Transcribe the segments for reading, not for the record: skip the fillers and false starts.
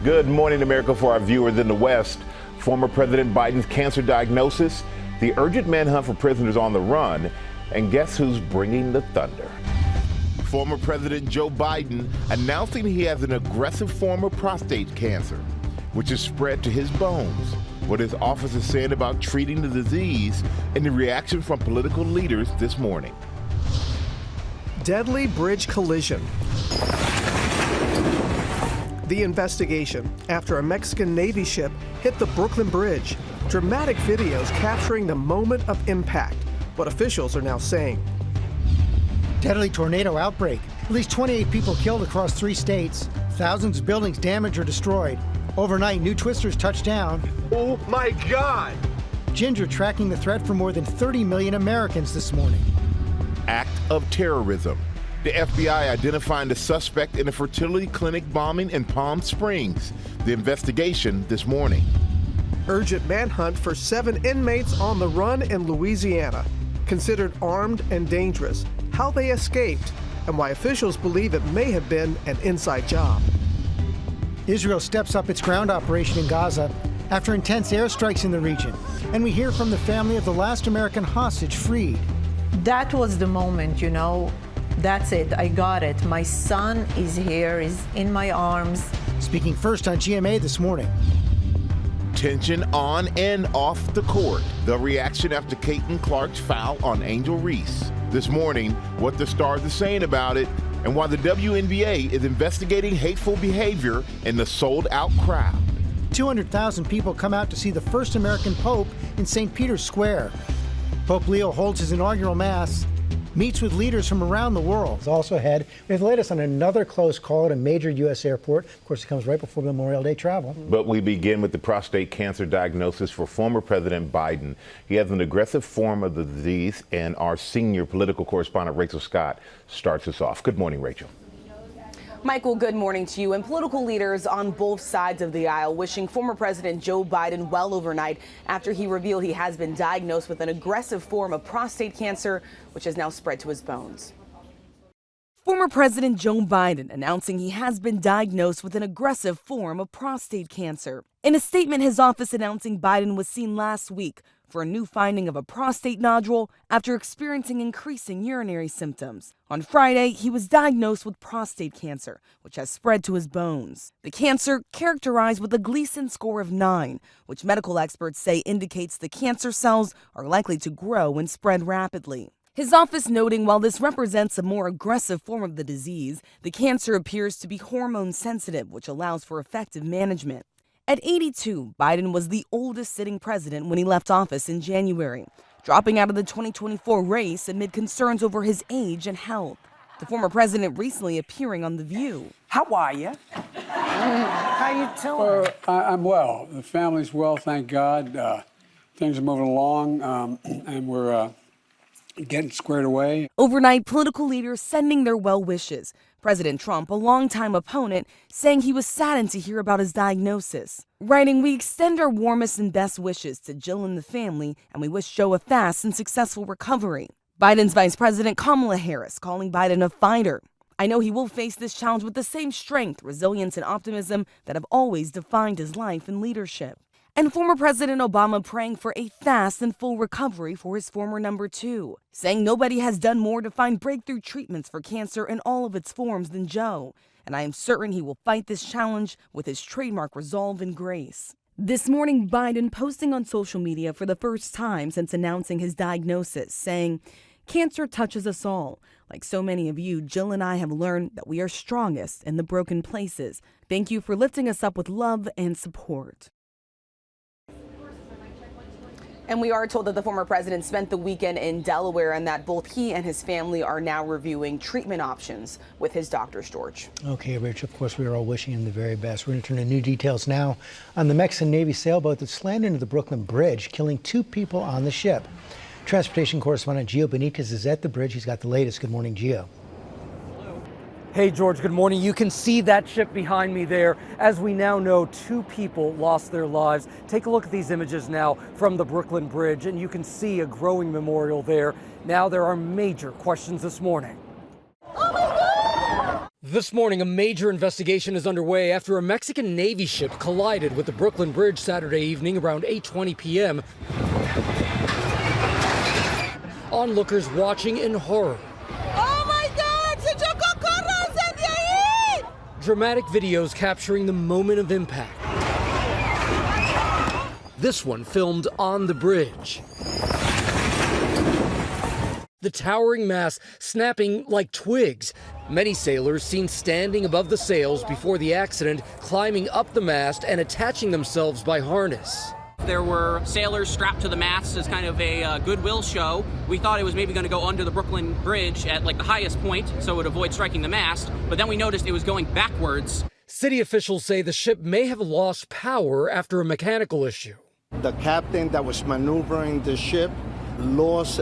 Good morning, America. For our viewers in the West, former President Biden's cancer diagnosis, the urgent manhunt for prisoners on the run, and guess who's bringing the thunder? Former President Joe Biden announcing he has an aggressive form of prostate cancer, which is spread to his bones. What his office is saying about treating the disease, and the reaction from political leaders this morning. Deadly bridge collision. The investigation after a Mexican Navy ship hit the Brooklyn Bridge. Dramatic videos capturing the moment of impact. What officials are now saying. Deadly tornado outbreak. At least 28 people killed across 3 states. Thousands of buildings damaged or destroyed. Overnight, new twisters touched down. Oh my God! Ginger tracking the threat for more than 30 million Americans this morning. Act of terrorism. The FBI identifying the suspect in a fertility clinic bombing in Palm Springs. The investigation this morning. Urgent manhunt for 7 inmates on the run in Louisiana. Considered armed and dangerous. How they escaped and why officials believe it may have been an inside job. Israel steps up its ground operation in Gaza after intense airstrikes in the region. And we hear from the family of the last American hostage freed. That was the moment, you know. That's it. I got it. My son is here, is in my arms. Speaking first on GMA this morning. Tension on and off the court. The reaction after Kate and Clark's foul on Angel Reese. This morning, what the Stars are saying about it, and why the WNBA is investigating hateful behavior in the sold-out crowd. 200,000 people come out to see the first American Pope in St. Peter's Square. Pope Leo holds his inaugural Mass, meets with leaders from around the world. Also ahead, we have the latest on another close call at a major U.S. airport. Of course, it comes right before Memorial Day travel. But we begin with the prostate cancer diagnosis for former President Biden. He has an aggressive form of the disease, and our senior political correspondent, Rachel Scott, starts us off. Good morning, Rachel. Michael, good morning to you. And political leaders on both sides of the aisle wishing former President Joe Biden well overnight after he revealed he has been diagnosed with an aggressive form of prostate cancer, which has now spread to his bones. Former President Joe Biden announcing he has been diagnosed with an aggressive form of prostate cancer. In a statement, his office announcing Biden was seen last week for a new finding of a prostate nodule after experiencing increasing urinary symptoms. On Friday, he was diagnosed with prostate cancer, which has spread to his bones. The cancer, characterized with a Gleason score of 9, which medical experts say indicates the cancer cells are likely to grow and spread rapidly. His office noting while this represents a more aggressive form of the disease, the cancer appears to be hormone sensitive, which allows for effective management. At 82, Biden was the oldest sitting president when he left office in January, dropping out of the 2024 race amid concerns over his age and health. The former president recently appearing on The View. How are you? How you doing? I'm well. The family's well, thank God. Things are moving along, and we're getting squared away. Overnight, political leaders sending their well wishes. President Trump, a longtime opponent, saying he was saddened to hear about his diagnosis. Writing, "We extend our warmest and best wishes to Jill and the family, and we wish Joe a fast and successful recovery." Biden's Vice President Kamala Harris calling Biden a fighter. "I know he will face this challenge with the same strength, resilience, and optimism that have always defined his life and leadership." And former President Obama praying for a fast and full recovery for his former number 2, saying nobody has done more to find breakthrough treatments for cancer in all of its forms than Joe, and I am certain he will fight this challenge with his trademark resolve and grace. This morning, Biden posting on social media for the first time since announcing his diagnosis, saying, "Cancer touches us all. Like so many of you, Jill and I have learned that we are strongest in the broken places. Thank you for lifting us up with love and support." And we are told that the former president spent the weekend in Delaware and that both he and his family are now reviewing treatment options with his doctors, George. Okay, Rich, of course, we are all wishing him the very best. We're going to turn to new details now on the Mexican Navy sailboat that slammed into the Brooklyn Bridge, killing 2 people on the ship. Transportation correspondent Gio Benitez is at the bridge. He's got the latest. Good morning, Gio. Hey, George, good morning. You can see that ship behind me there. As we now know, 2 people lost their lives. Take a look at these images now from the Brooklyn Bridge, and you can see a growing memorial there. Now there are major questions this morning. Oh my God! This morning, a major investigation is underway after a Mexican Navy ship collided with the Brooklyn Bridge Saturday evening around 8:20 p.m. Onlookers watching in horror. Oh my God! Se chocó, córranse de ahí! Dramatic videos capturing the moment of impact. This one filmed on the bridge. The towering mast snapping like twigs. Many sailors seen standing above the sails before the accident, climbing up the mast and attaching themselves by harness. There were sailors strapped to the mast as kind of a goodwill show. We thought it was maybe going to go under the Brooklyn Bridge at like the highest point, so it would avoid striking the mast, but then we noticed it was going backwards. City officials say the ship may have lost power after a mechanical issue. The captain that was maneuvering the ship lost,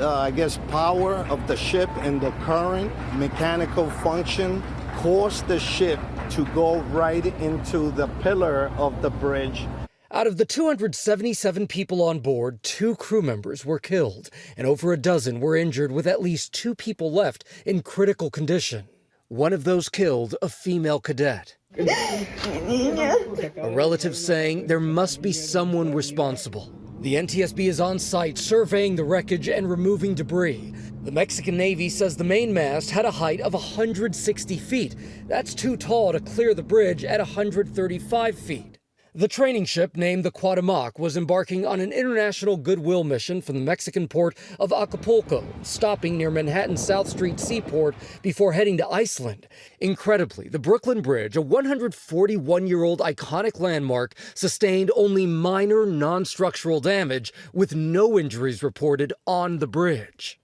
power of the ship, and the current mechanical function caused the ship to go right into the pillar of the bridge. Out of the 277 people on board, 2 crew members were killed, and over a dozen were injured, with at least 2 people left in critical condition. One of those killed, a female cadet. A relative saying there must be someone responsible. The NTSB is on site surveying the wreckage and removing debris. The Mexican Navy says the main mast had a height of 160 feet. That's too tall to clear the bridge at 135 feet. The training ship, named the Cuauhtémoc, was embarking on an international goodwill mission from the Mexican port of Acapulco, stopping near Manhattan's South Street seaport before heading to Iceland. Incredibly, the Brooklyn Bridge, a 141-year-old iconic landmark, sustained only minor non-structural damage, with no injuries reported on the bridge.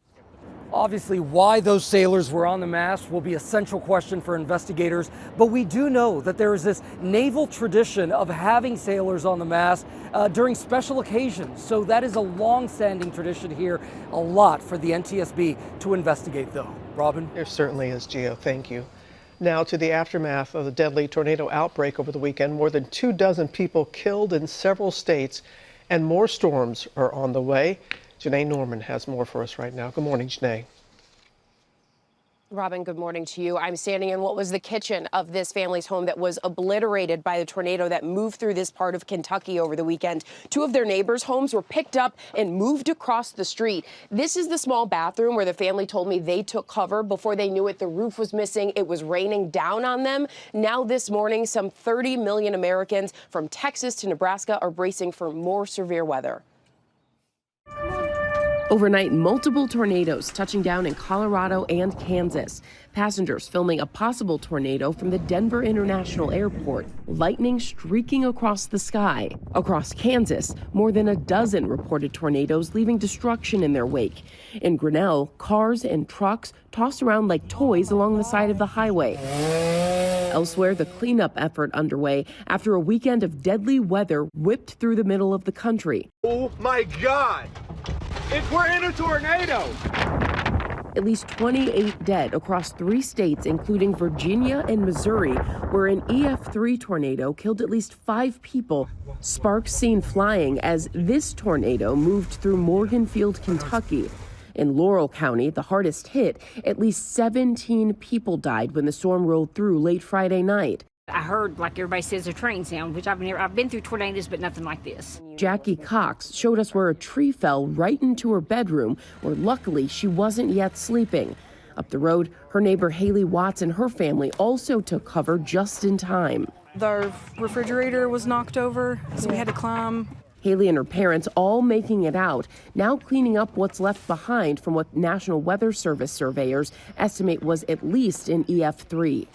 Obviously, why those sailors were on the mast will be a central question for investigators, but we do know that there is this naval tradition of having sailors on the mast during special occasions. So that is a long-standing tradition here. A lot for the NTSB to investigate, though. Robin? There certainly is, Gio. Thank you. Now to the aftermath of the deadly tornado outbreak over the weekend. More than 24 people killed in several states, and more storms are on the way. Janae Norman has more for us right now. Good morning, Janae. Robin, good morning to you. I'm standing in what was the kitchen of this family's home that was obliterated by the tornado that moved through this part of Kentucky over the weekend. 2 of their neighbors' homes were picked up and moved across the street. This is the small bathroom where the family told me they took cover. Before they knew it, the roof was missing. It was raining down on them. Now this morning, some 30 million Americans from Texas to Nebraska are bracing for more severe weather. Overnight, multiple tornadoes touching down in Colorado and Kansas. Passengers filming a possible tornado from the Denver International Airport. Lightning streaking across the sky. Across Kansas, more than a dozen reported tornadoes leaving destruction in their wake. In Grinnell, cars and trucks tossed around like toys along the side of the highway. Elsewhere, the cleanup effort underway after a weekend of deadly weather whipped through the middle of the country. Oh my God! We're in a tornado! At least 28 dead across 3 states, including Virginia and Missouri, where an EF3 tornado killed at least 5 people. Sparks seen flying as this tornado moved through Morganfield, Kentucky. In Laurel County, the hardest hit, at least 17 people died when the storm rolled through late Friday night. I heard, like everybody says, a train sound, which I've been through tornadoes, but nothing like this. Jackie Cox showed us where a tree fell right into her bedroom, where luckily she wasn't yet sleeping. Up the road, her neighbor Haley Watts and her family also took cover just in time. The refrigerator was knocked over, so we had to climb. Haley and her parents all making it out, now cleaning up what's left behind from what National Weather Service surveyors estimate was at least an EF3.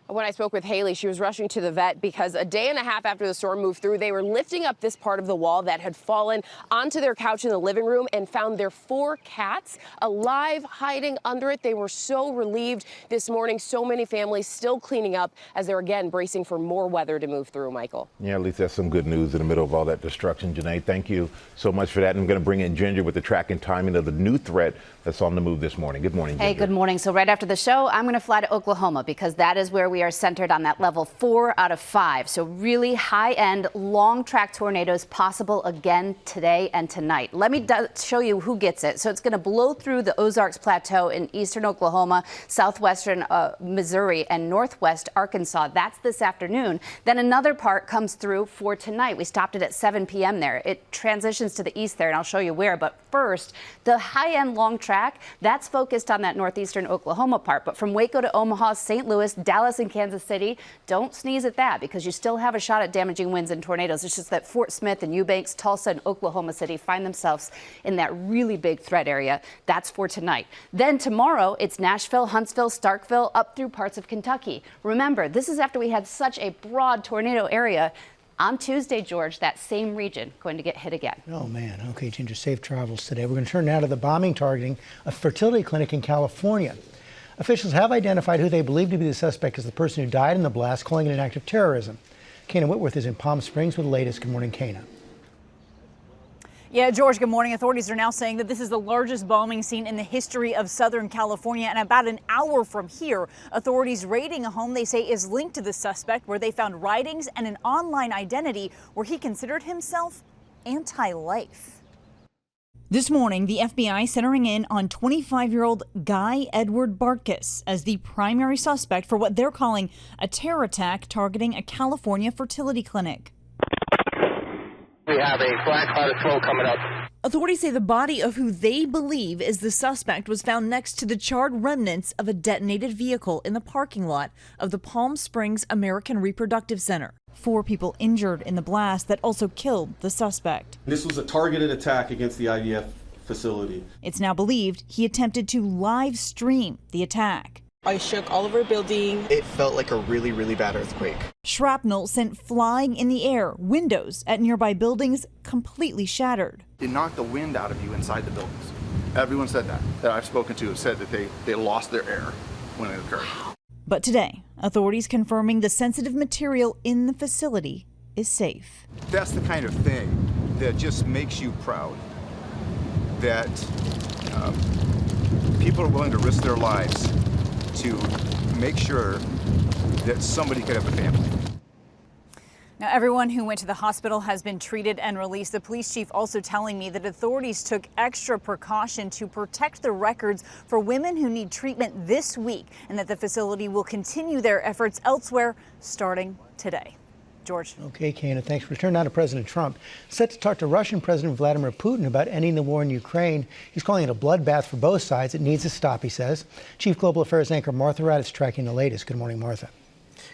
When I spoke with Haley, she was rushing to the vet because a day and a half after the storm moved through, they were lifting up this part of the wall that had fallen onto their couch in the living room and found their 4 cats alive, hiding under it. They were so relieved this morning. So many families still cleaning up as they're again bracing for more weather to move through, Michael. Yeah, at least that's some good news in the middle of all that destruction. Janae, thank you so much for that. And I'm going to bring in Ginger with the track and timing of the new threat that's on the move this morning. Good morning, Ginger. Hey, good morning. So right after the show, I'm going to fly to Oklahoma because that is where we are centered on that level 4 out of 5. So really high-end, long-track tornadoes possible again today and tonight. Let me show you who gets it. So it's going to blow through the Ozarks Plateau in eastern Oklahoma, southwestern Missouri, and northwest Arkansas. That's this afternoon. Then another part comes through for tonight. We stopped it at 7 p.m. there. It transitions to the east there, and I'll show you where. But first, the high-end long track, that's focused on that northeastern Oklahoma part. But from Waco to Omaha, St. Louis, Dallas, and Kansas City, don't sneeze at that because you still have a shot at damaging winds and tornadoes. It's just that Fort Smith and Eubanks, Tulsa, and Oklahoma City find themselves in that really big threat area. That's for tonight. Then tomorrow, it's Nashville, Huntsville, Starkville, up through parts of Kentucky. Remember, this is after we had such a broad tornado area. On Tuesday, George, that same region going to get hit again. Oh, man. Okay, Ginger, safe travels today. We're going to turn now to the bombing targeting a fertility clinic in California. Officials have identified who they believe to be the suspect as the person who died in the blast, calling it an act of terrorism. Kana Whitworth is in Palm Springs with the latest. Good morning, Kana. Yeah, George, good morning. Authorities are now saying that this is the largest bombing scene in the history of Southern California. And about an hour from here, authorities raiding a home they say is linked to the suspect, where they found writings and an online identity where he considered himself anti-life. This morning, the FBI centering in on 25-year-old Guy Edward Bartkus as the primary suspect for what they're calling a terror attack targeting a California fertility clinic. We have a black cloud of smoke coming up. Authorities say the body of who they believe is the suspect was found next to the charred remnants of a detonated vehicle in the parking lot of the Palm Springs American Reproductive Center. 4 people injured in the blast that also killed the suspect. This was a targeted attack against the IVF facility. It's now believed he attempted to live stream the attack. I shook all over the building. It felt like a really, really bad earthquake. Shrapnel sent flying in the air, windows at nearby buildings completely shattered. It knocked the wind out of you inside the buildings. Everyone said that I've spoken to have said that they lost their air when it occurred. But today, authorities confirming the sensitive material in the facility is safe. That's the kind of thing that just makes you proud, that people are willing to risk their lives to make sure that somebody could have a family. Now, everyone who went to the hospital has been treated and released. The police chief also telling me that authorities took extra precaution to protect the records for women who need treatment this week, and that the facility will continue their efforts elsewhere starting today. George. Okay, Kana, thanks. Return now to President Trump, set to talk to Russian President Vladimir Putin about ending the war in Ukraine. He's calling it a bloodbath for both sides. It needs to stop, he says. Chief Global Affairs anchor Martha Radd is tracking the latest. Good morning, Martha.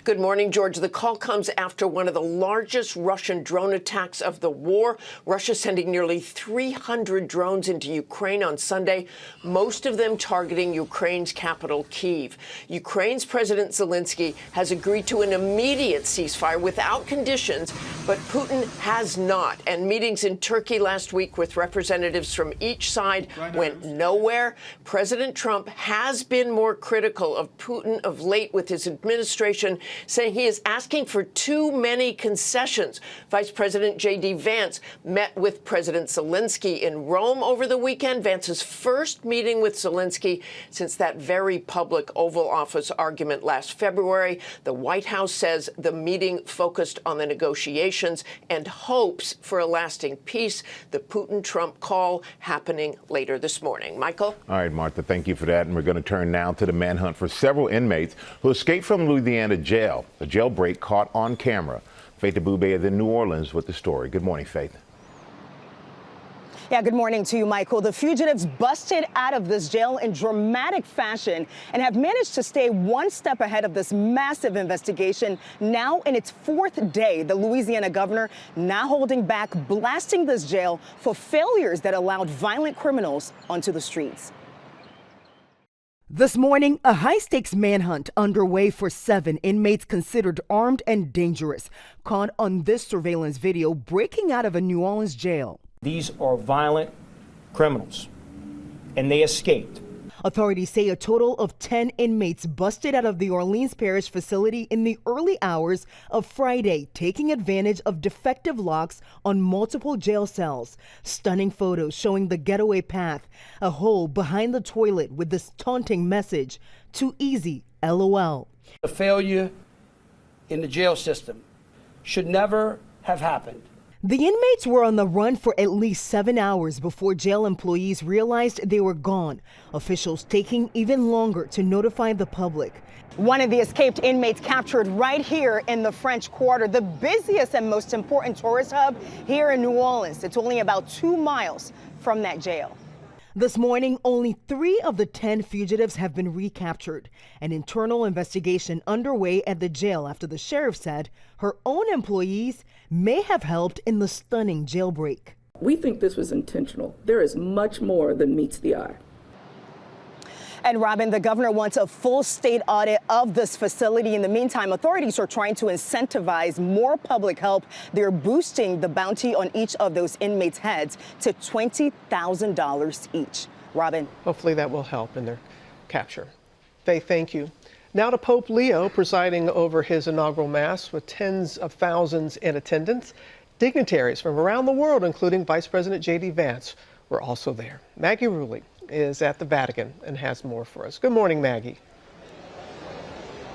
Good morning, George. The call comes after one of the largest Russian drone attacks of the war. Russia sending nearly 300 drones into Ukraine on Sunday, most of them targeting Ukraine's capital, Kyiv. Ukraine's President Zelensky has agreed to an immediate ceasefire without conditions, but Putin has not. And meetings in Turkey last week with representatives from each side went nowhere. President Trump has been more critical of Putin of late, with his administration saying he is asking for too many concessions. Vice President J.D. Vance met with President Zelensky in Rome over the weekend, Vance's first meeting with Zelensky since that very public Oval Office argument last February. The White House says the meeting focused on the negotiations and hopes for a lasting peace. The Putin-Trump call happening later this morning. Michael? All right, Martha, thank you for that. And we're going to turn now to the manhunt for several inmates who escaped from Louisiana jail. A jailbreak caught on camera. Faith Abube is in New Orleans with the story. Good morning, Faith. Yeah, good morning to you, Michael. The fugitives busted out of this jail in dramatic fashion and have managed to stay one step ahead of this massive investigation. Now in its 4th day, the Louisiana governor now holding back blasting this jail for failures that allowed violent criminals onto the streets. This morning, a high-stakes manhunt underway for 7 inmates considered armed and dangerous, caught on this surveillance video breaking out of a New Orleans jail. These are violent criminals, and they escaped. Authorities say a total of 10 inmates busted out of the Orleans Parish facility in the early hours of Friday, taking advantage of defective locks on multiple jail cells. Stunning photos showing the getaway path, a hole behind the toilet with this taunting message, "Too easy, LOL." The failure in the jail system should never have happened. The inmates were on the run for at least 7 hours before jail employees realized they were gone, officials taking even longer to notify the public. One of the escaped inmates captured right here in the French Quarter, the busiest and most important tourist hub here in New Orleans. It's only about 2 miles from that jail. This morning, only 3 of the 10 fugitives have been recaptured. An internal investigation underway at the jail after the sheriff said her own employees may have helped in the stunning jailbreak. We think this was intentional. There is much more than meets the eye. And Robin, the governor wants a full state audit of this facility. In the meantime, authorities are trying to incentivize more public help. They're boosting the bounty on each of those inmates' heads to $20,000 each. Robin. Hopefully that will help in their capture. Faye, thank you. Now to Pope Leo presiding over his inaugural Mass with tens of thousands in attendance. Dignitaries from around the world, including Vice President J.D. Vance, were also there. Maggie Rulli is at the Vatican and has more for us. Good morning, Maggie.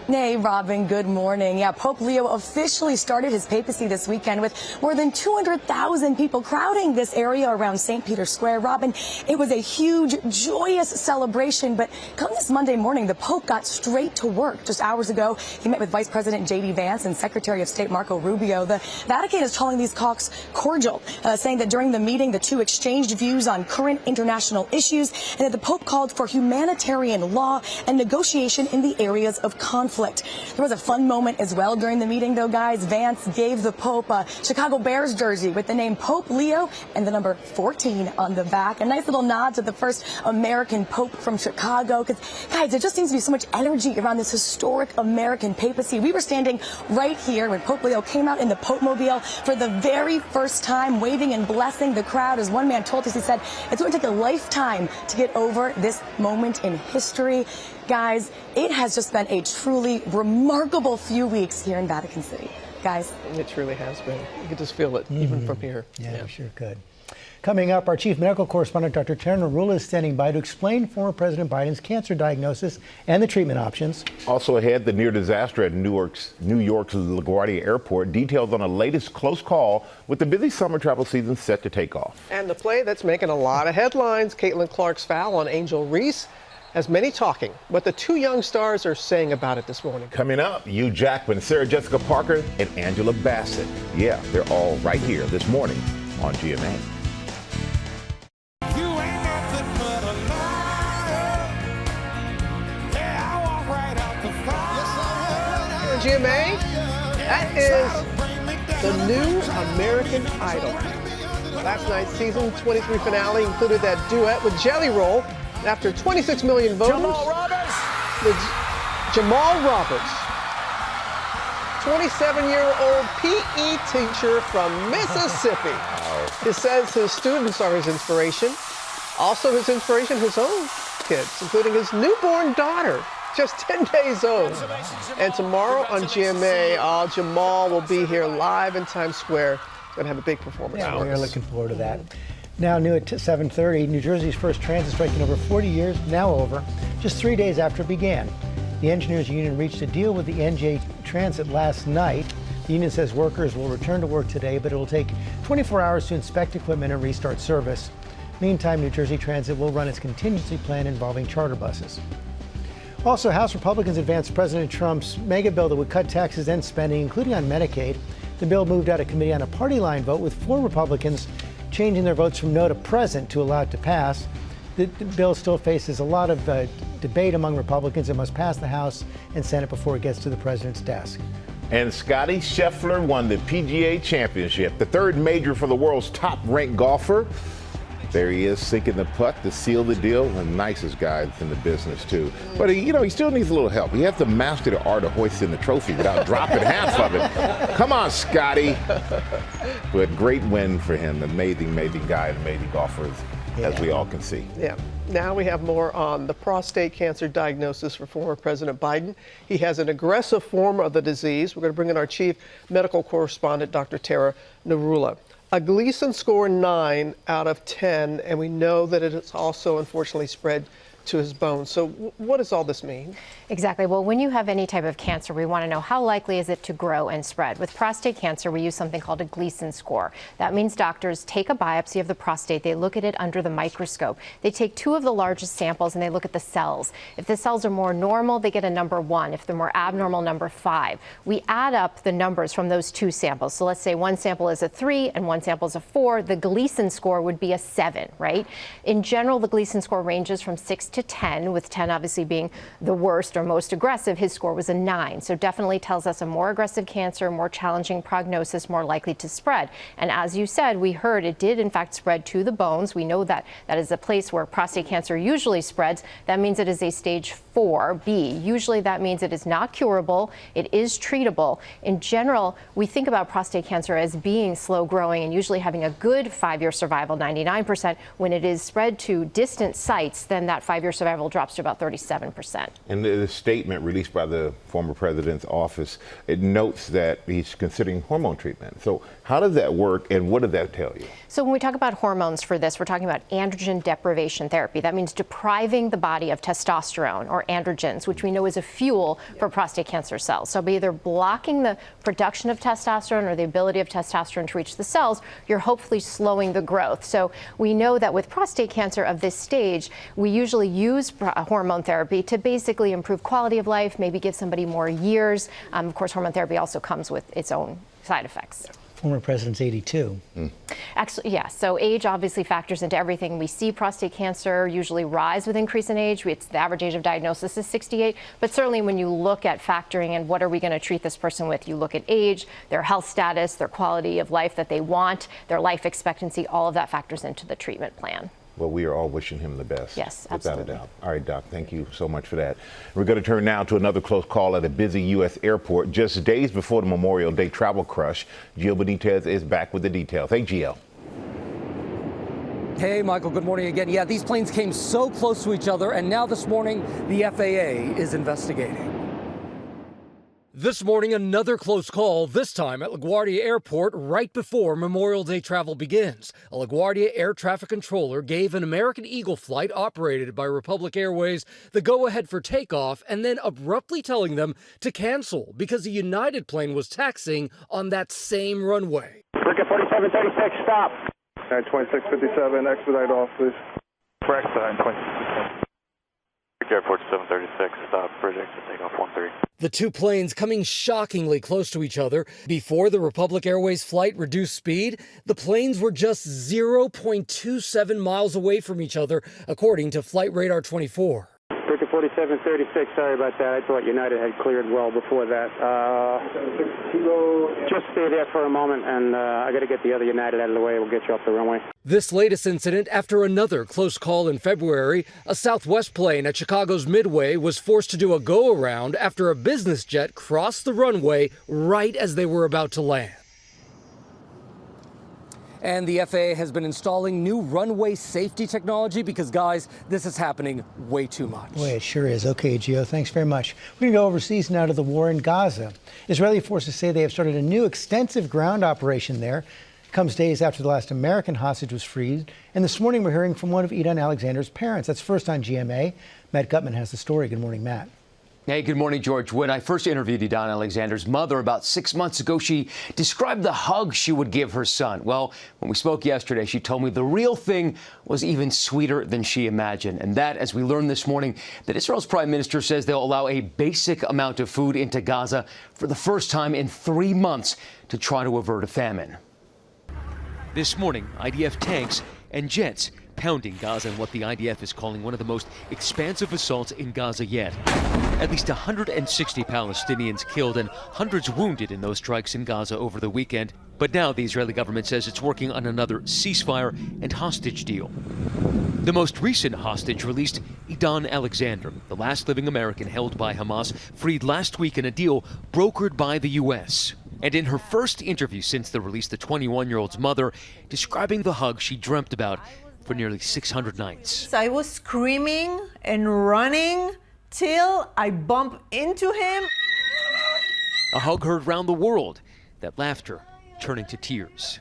Hey, Robin, good morning. Yeah, Pope Leo officially started his papacy this weekend with more than 200,000 people crowding this area around St. Peter's Square. Robin, it was a huge, joyous celebration, but come this Monday morning, the Pope got straight to work. Just hours ago, he met with Vice President J.D. Vance and Secretary of State Marco Rubio. The Vatican is calling these talks cordial, saying that during the meeting, the two exchanged views on current international issues and that the Pope called for humanitarian law and negotiation in the areas of conflict. There was a fun moment as well during the meeting, though, guys. Vance gave the Pope a Chicago Bears jersey with the name Pope Leo and the number 14 on the back. A nice little nod to the first American Pope from Chicago. Because, guys, there just seems to be so much energy around this historic American papacy. We were standing right here when Pope Leo came out in the Pope-mobile for the very first time, waving and blessing the crowd. As one man told us, he said, it's going to take a lifetime to get over this moment in history. Guys, it has just been a truly remarkable few weeks here in Vatican City. Guys. It truly has been. You can just feel it even from here. Yeah, we sure could. Coming up, our Chief Medical Correspondent Dr. Narula is standing by to explain former President Biden's cancer diagnosis and the treatment options. Also ahead, the near disaster at New York's LaGuardia Airport. Details on a latest close call with the busy summer travel season set to take off. And the play that's making a lot of headlines, Caitlin Clark's foul on Angel Reese, has many talking what the two young stars are saying about it this morning. Coming up, Hugh Jackman, Sarah Jessica Parker, and Angela Bassett. Yeah, they're all right here this morning on GMA. GMA, that is the new American Idol. Last night's season 23 finale included that duet with Jelly Roll. After 26 million voters, Jamal Roberts, 27-year-old PE teacher from Mississippi. He says his students are his inspiration. Also his inspiration, his own kids, including his newborn daughter, just 10 days old. And tomorrow on GMA, Jamal will be here live in Times Square. Going to have a big performance. Yeah, we're looking forward to that. Now new at 7:30, New Jersey's first transit strike in over 40 years, now over, just 3 days after it began. The engineers union reached a deal with the NJ Transit last night. The union says workers will return to work today, but it will take 24 hours to inspect equipment and restart service. Meantime, New Jersey Transit will run its contingency plan involving charter buses. Also, House Republicans advanced President Trump's mega bill that would cut taxes and spending, including on Medicaid. The bill moved out of committee on a party line vote, with 4 Republicans changing their votes from no to present to allow it to pass. The bill still faces a lot of debate among Republicans. It must pass the House and Senate before it gets to the president's desk. And Scottie Scheffler won the PGA Championship, the third major for the world's top-ranked golfer. There he is, sinking the putt to seal the deal. The nicest guy in the business, too. But, he still needs a little help. He has to master the art of hoisting the trophy without dropping half of it. Come on, Scotty. But great win for him. Amazing, amazing guy, amazing golfer, as we all can see. Yeah. Now we have more on the prostate cancer diagnosis for former President Biden. He has an aggressive form of the disease. We're going to bring in our Chief Medical Correspondent, Dr. Narula. A Gleason score 9 out of 10, and we know that it has also unfortunately spread to his bones. So what does all this mean? Exactly. Well, when you have any type of cancer, we want to know how likely is it to grow and spread. With prostate cancer, we use something called a Gleason score. That means doctors take a biopsy of the prostate. They look at it under the microscope. They take 2 of the largest samples and they look at the cells. If the cells are more normal, they get a number 1. If they're more abnormal, number 5. We add up the numbers from those 2 samples. So let's say one sample is a 3 and one sample is a 4. The Gleason score would be a 7, right? In general, the Gleason score ranges from 6 to 10, with 10 obviously being the worst or most aggressive. His score was a 9. So definitely tells us a more aggressive cancer, more challenging prognosis, more likely to spread. And as you said, we heard it did in fact spread to the bones. We know that that is a place where prostate cancer usually spreads. That means it is a stage 4B. Usually that means it is not curable. It is treatable. In general, we think about prostate cancer as being slow growing and usually having a good 5-year survival, 99%. When it is spread to distant sites, then that 5-year survival drops to about 37%. And the statement released by the former president's office, it notes that he's considering hormone treatment. So how does that work and what does that tell you? So when we talk about hormones for this, we're talking about androgen deprivation therapy. That means depriving the body of testosterone or androgens, which we know is a fuel for prostate cancer cells. So by either blocking the production of testosterone or the ability of testosterone to reach the cells, you're hopefully slowing the growth. So we know that with prostate cancer of this stage, we usually use hormone therapy to basically improve quality of life, maybe give somebody more years. Of course, hormone therapy also comes with its own side effects. Former president's 82. Actually, yeah. So age obviously factors into everything. We see prostate cancer usually rise with increase in age. It's the average age of diagnosis is 68. But certainly when you look at factoring in what are we going to treat this person with, you look at age, their health status, their quality of life that they want, their life expectancy, all of that factors into the treatment plan. Well, we are all wishing him the best. Yes, absolutely. Without a doubt. All right, Doc, thank you so much for that. We're going to turn now to another close call at a busy U.S. airport just days before the Memorial Day travel crush. Gio Benitez is back with the details. Hey, Gio. Hey, Michael, good morning again. Yeah, these planes came so close to each other, and now this morning, the FAA is investigating. This morning, another close call, this time at LaGuardia Airport right before Memorial Day travel begins. A LaGuardia air traffic controller gave an American Eagle flight operated by Republic Airways the go-ahead for takeoff and then abruptly telling them to cancel because a United plane was taxiing on that same runway. Cricket 4736, stop. 2657, expedite off, please. Correct, 2657. Airport 736, stop, bridge exit, takeoff 13. The two planes coming shockingly close to each other. Before the Republic Airways flight reduced speed, the planes were just 0.27 miles away from each other, according to Flight Radar 24. Cricket 4736, sorry about that. I thought United had cleared well before that. Just stay there for a moment, and I got to get the other United out of the way. We'll get you off the runway. This latest incident after another close call in February. A Southwest plane at Chicago's Midway was forced to do a go-around after a business jet crossed the runway right as they were about to land. And the FAA has been installing new runway safety technology because, guys, this is happening way too much. Boy, it sure is. Okay, Gio, thanks very much. We're going to go overseas now to the war in Gaza. Israeli forces say they have started a new extensive ground operation there. It comes days after the last American hostage was freed. And this morning we're hearing from one of Idan Alexander's parents. That's first on GMA. Matt Gutman has the story. Good morning, Matt. Hey, good morning, George. When I first interviewed Idan Alexander's mother about 6 months ago, she described the hug she would give her son. Well, when we spoke yesterday, she told me the real thing was even sweeter than she imagined. And that, as we learned this morning, that Israel's prime minister says they'll allow a basic amount of food into Gaza for the first time in 3 months to try to avert a famine. This morning, IDF tanks and jets pounding Gaza in what the IDF is calling one of the most expansive assaults in Gaza yet. At least 160 Palestinians killed and hundreds wounded in those strikes in Gaza over the weekend. But now the Israeli government says it's working on another ceasefire and hostage deal. The most recent hostage released, Idan Alexander, the last living American held by Hamas, freed last week in a deal brokered by the U.S. And in her first interview since the release, the 21-year-old's mother describing the hug she dreamt about for nearly 600 nights. I was screaming and running till I bumped into him. A hug heard round the world, that laughter turning to tears.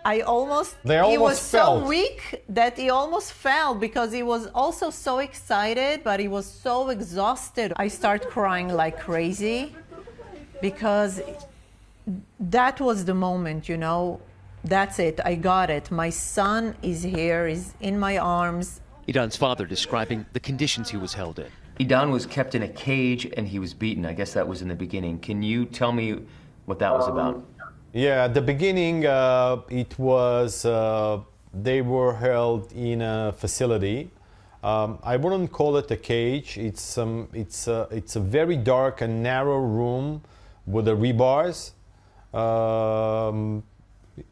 he was so weak that he almost fell because he was also so excited, but he was so exhausted. I start crying like crazy because that was the moment, you know. That's it. I got it. My son is here. He's in my arms. Idan's father describing the conditions he was held in. Idan was kept in a cage and he was beaten. I guess that was in the beginning. Can you tell me what that was about? Yeah, at the beginning, it was they were held in a facility. I wouldn't call it a cage. It's a very dark and narrow room with the rebars.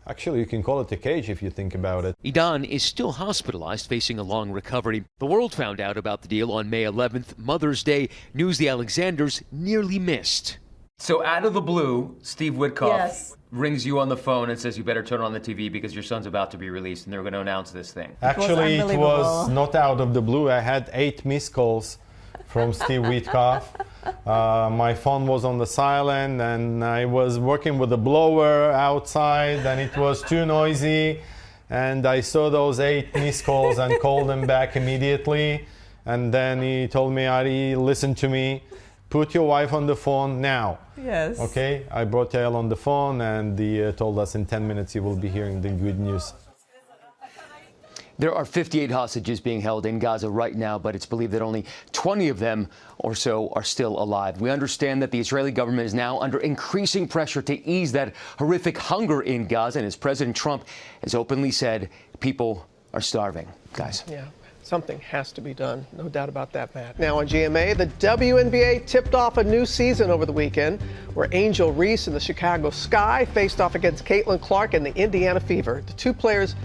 Actually, you can call it a cage if you think about it. Idan is still hospitalized, facing a long recovery. The world found out about the deal on May 11th, Mother's Day, news the Alexanders nearly missed. So out of the blue, Steve Witkoff rings you on the phone and says you better turn on the TV because your son's about to be released and they're going to announce this thing. Actually, it was not out of the blue. I had 8 missed calls from Steve Witkoff. My phone was on the silent and I was working with a blower outside and it was too noisy, and I saw those 8 missed calls and called them back immediately. And then he told me, Ari, listen to me, put your wife on the phone now. Yes. Okay, I brought Yael on the phone and he told us in 10 minutes you will be hearing the good news. There are 58 hostages being held in Gaza right now, but it's believed that only 20 of them or so are still alive. We understand that the Israeli government is now under increasing pressure to ease that horrific hunger in Gaza, and as President Trump has openly said, people are starving. Guys. Yeah. Something has to be done, no doubt about that, Matt. Now on GMA, the WNBA tipped off a new season over the weekend where Angel Reese and the Chicago Sky faced off against Caitlin Clark and the Indiana Fever. The two players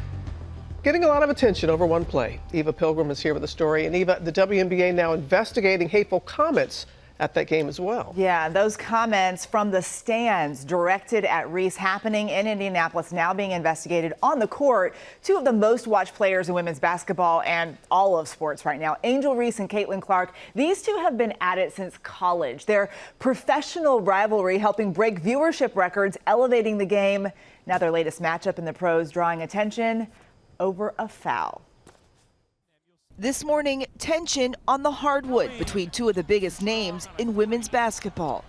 getting a lot of attention over one play. Eva Pilgrim is here with the story. And Eva, the WNBA now investigating hateful comments at that game as well. Yeah, those comments from the stands directed at Reese happening in Indianapolis, now being investigated on the court. Two of the most watched players in women's basketball and all of sports right now, Angel Reese and Caitlin Clark. These two have been at it since college. Their professional rivalry helping break viewership records, elevating the game. Now their latest matchup in the pros drawing attention over a foul. This morning, tension on the hardwood between two of the biggest names in women's basketball.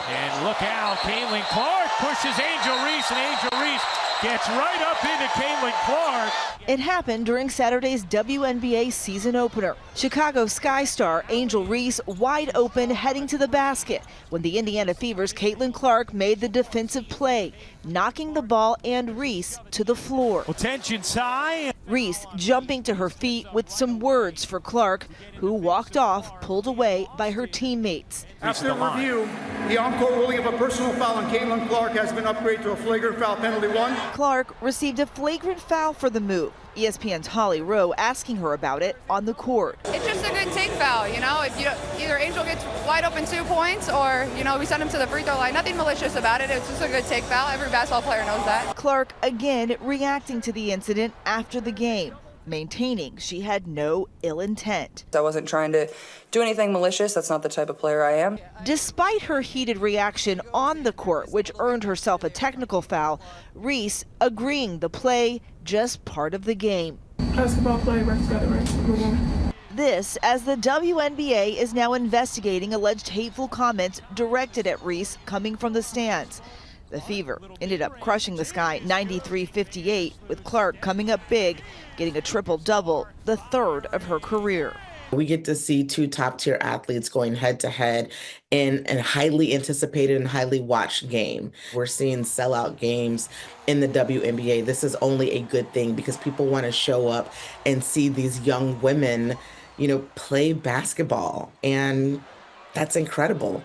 And look out, Caitlin Clark pushes Angel Reese, and Angel Reese gets right up into Caitlin Clark. It happened during Saturday's WNBA season opener. Chicago Sky star Angel Reese wide open heading to the basket when the Indiana Fever's Caitlin Clark made the defensive play, knocking the ball and Reese to the floor. Well, tension's high. Reese jumping to her feet with some words for Clark, who walked off, pulled away by her teammates. After review, the on-court ruling of a personal foul on Caitlin Clark has been upgraded to a flagrant foul penalty 1. Clark received a flagrant foul for the move. ESPN's Holly Rowe asking her about it on the court. It's just a good take foul, you know. If either Angel gets wide open 2 points or, you know, we send him to the free throw line. Nothing malicious about it. It's just a good take foul. Every basketball player knows that. Clark again reacting to the incident after the game, maintaining she had no ill intent. I wasn't trying to do anything malicious. That's not the type of player I am. Despite her heated reaction on the court, which earned herself a technical foul, Reese agreeing the play just part of the game. Basketball play, refs got it right. This as the WNBA is now investigating alleged hateful comments directed at Reese coming from the stands. The Fever ended up crushing the Sky 93-58, with Clark coming up big, getting a triple-double, the third of her career. We get to see two top-tier athletes going head-to-head in a highly anticipated and highly watched game. We're seeing sellout games in the WNBA. This is only a good thing because people want to show up and see these young women, you know, play basketball, and that's incredible.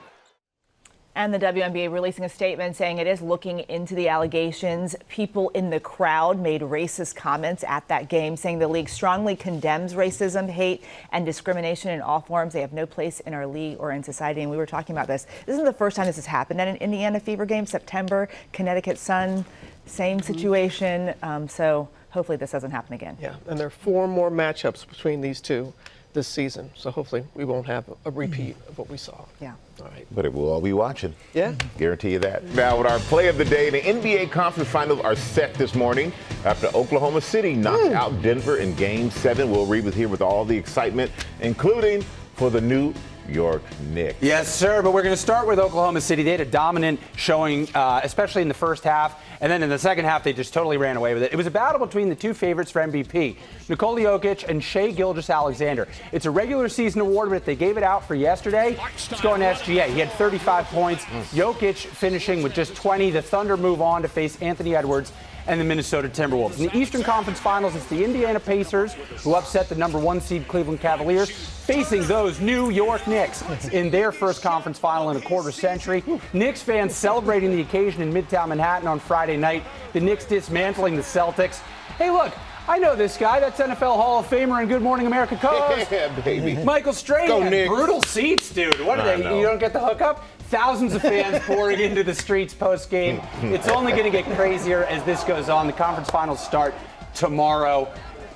And the WNBA releasing a statement saying it is looking into the allegations. People in the crowd made racist comments at that game, saying the league strongly condemns racism, hate, and discrimination in all forms. They have no place in our league or in society. And we were talking about this. This isn't the first time this has happened at an Indiana Fever game. September, Connecticut Sun, same situation. So hopefully this doesn't happen again. Yeah, and there are 4 more matchups between these two this season. So hopefully we won't have a repeat of what we saw. Yeah. All right. But it will all be watching. Yeah. Guarantee you that. Now, with our play of the day, the NBA conference finals are set this morning after Oklahoma City knocked out Denver in Game 7. Will Reed was here with all the excitement, including for the New York Knicks. Yes, sir, but we're going to start with Oklahoma City. They had a dominant showing, especially in the first half, and then in the second half, they just totally ran away with it. It was a battle between the two favorites for MVP, Nikola Jokic and Shai Gilgeous-Alexander. It's a regular season award, but they gave it out for yesterday. It's going to SGA. He had 35 points. Jokic finishing with just 20. The Thunder move on to face Anthony Edwards and the Minnesota Timberwolves. In the Eastern Conference Finals, it's the Indiana Pacers who upset the #1 seed Cleveland Cavaliers, facing those New York Knicks in their first conference final in a quarter century. Knicks fans celebrating the occasion in Midtown Manhattan on Friday night. The Knicks dismantling the Celtics. Hey, look, I know this guy. That's NFL Hall of Famer and Good Morning America co-host. Yeah, baby. Michael Strahan. Go, Knicks. Brutal seats, dude. What are they? You don't get the hookup? Thousands of fans pouring into the streets post-game. It's only going to get crazier as this goes on. The conference finals start tomorrow,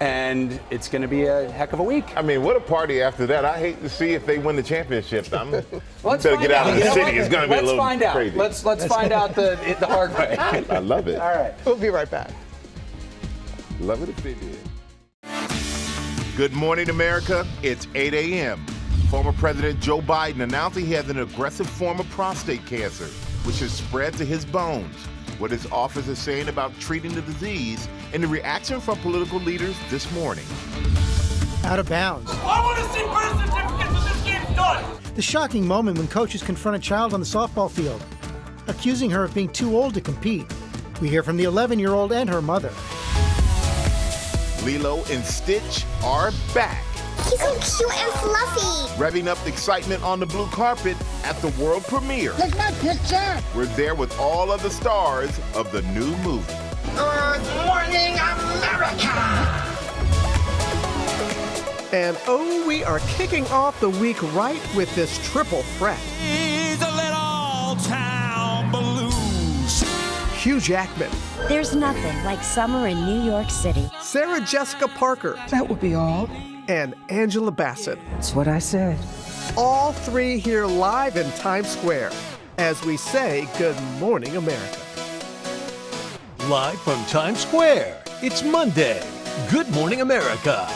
and it's going to be a heck of a week. I mean, what a party after that. I hate to see if they win the championship. I'm Let's better find get out of the You know city. what? It's going to be a little find out. crazy. Let's find out the hard way. I love it. All right. We'll be right back. Love it if they did. Good morning, America. It's 8 a.m. Former President Joe Biden announced he has an aggressive form of prostate cancer, which has spread to his bones. What his office is saying about treating the disease, and the reaction from political leaders this morning. Out of bounds. I want to see birth certificates when this game's done. The shocking moment when coaches confront a child on the softball field, accusing her of being too old to compete. We hear from the 11-year-old and her mother. Lilo and Stitch are back. He's so cute and fluffy. Revving up the excitement on the blue carpet at the world premiere. Look my picture. We're there with all of the stars of the new movie. Good morning, America. And we are kicking off the week right with this triple threat. He's a little town blues. Hugh Jackman. There's nothing like summer in New York City. Sarah Jessica Parker. That would be all. And Angela Bassett. That's what I said. All three here live in Times Square as we say Good Morning America. Live from Times Square, it's Monday. Good Morning America.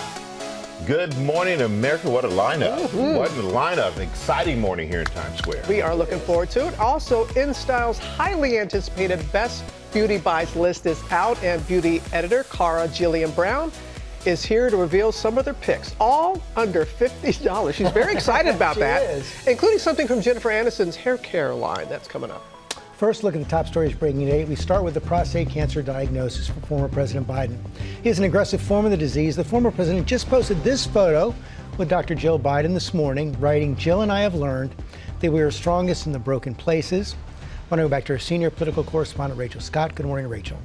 Good morning, America. What a lineup. What a lineup. Exciting morning here in Times Square. We are looking forward to it. Also, InStyle's highly anticipated Best Beauty Buys list is out, and beauty editor Cara Jillian Brown is here to reveal some of their picks, all under $50. She's very excited about that, including something from Jennifer Aniston's hair care line that's coming up. First look at the top stories breaking today. We start with the prostate cancer diagnosis for former President Biden. He has an aggressive form of the disease. The former president just posted this photo with Dr. Jill Biden this morning, writing, "Jill and I have learned that we are strongest in the broken places." I want to go back to our senior political correspondent, Rachel Scott. Good morning, Rachel.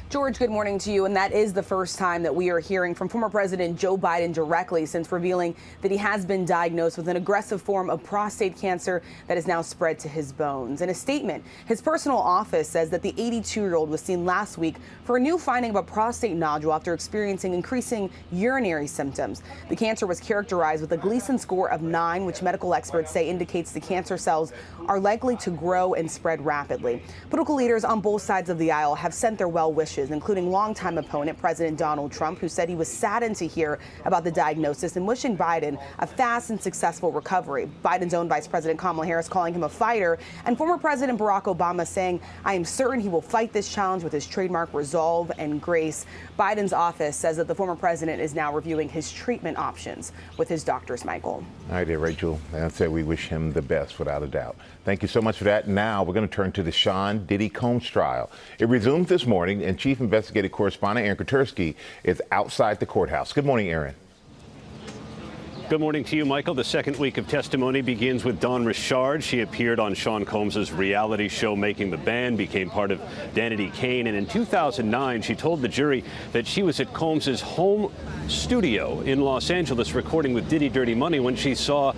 George, good morning to you. And that is the first time that we are hearing from former President Joe Biden directly since revealing that he has been diagnosed with an aggressive form of prostate cancer that has now spread to his bones. In a statement, his personal office says that the 82-year-old was seen last week for a new finding of a prostate nodule after experiencing increasing urinary symptoms. The cancer was characterized with a Gleason score of 9, which medical experts say indicates the cancer cells are likely to grow and spread rapidly. Political leaders on both sides of the aisle have sent their well wishes, including longtime opponent President Donald Trump, who said he was saddened to hear about the diagnosis and wishing Biden a fast and successful recovery. Biden's own Vice President Kamala Harris calling him a fighter, and former President Barack Obama saying, "I am certain he will fight this challenge with his trademark resolve and grace." Biden's office says that the former president is now reviewing his treatment options with his doctors, Michael. All right, dear Rachel. I say we wish him the best, without a doubt. Thank you so much for that. Now we're going to turn to the Sean Diddy Combs trial. It resumes this morning, and Chief Investigative Correspondent Aaron Katersky is outside the courthouse. Good morning, Aaron. Good morning to you, Michael. The second week of testimony begins with Dawn Richard. She appeared on Sean Combs' reality show Making the Band, became part of Danity Kane, and in 2009 she told the jury that she was at Combs' home studio in Los Angeles recording with Diddy Dirty Money when she saw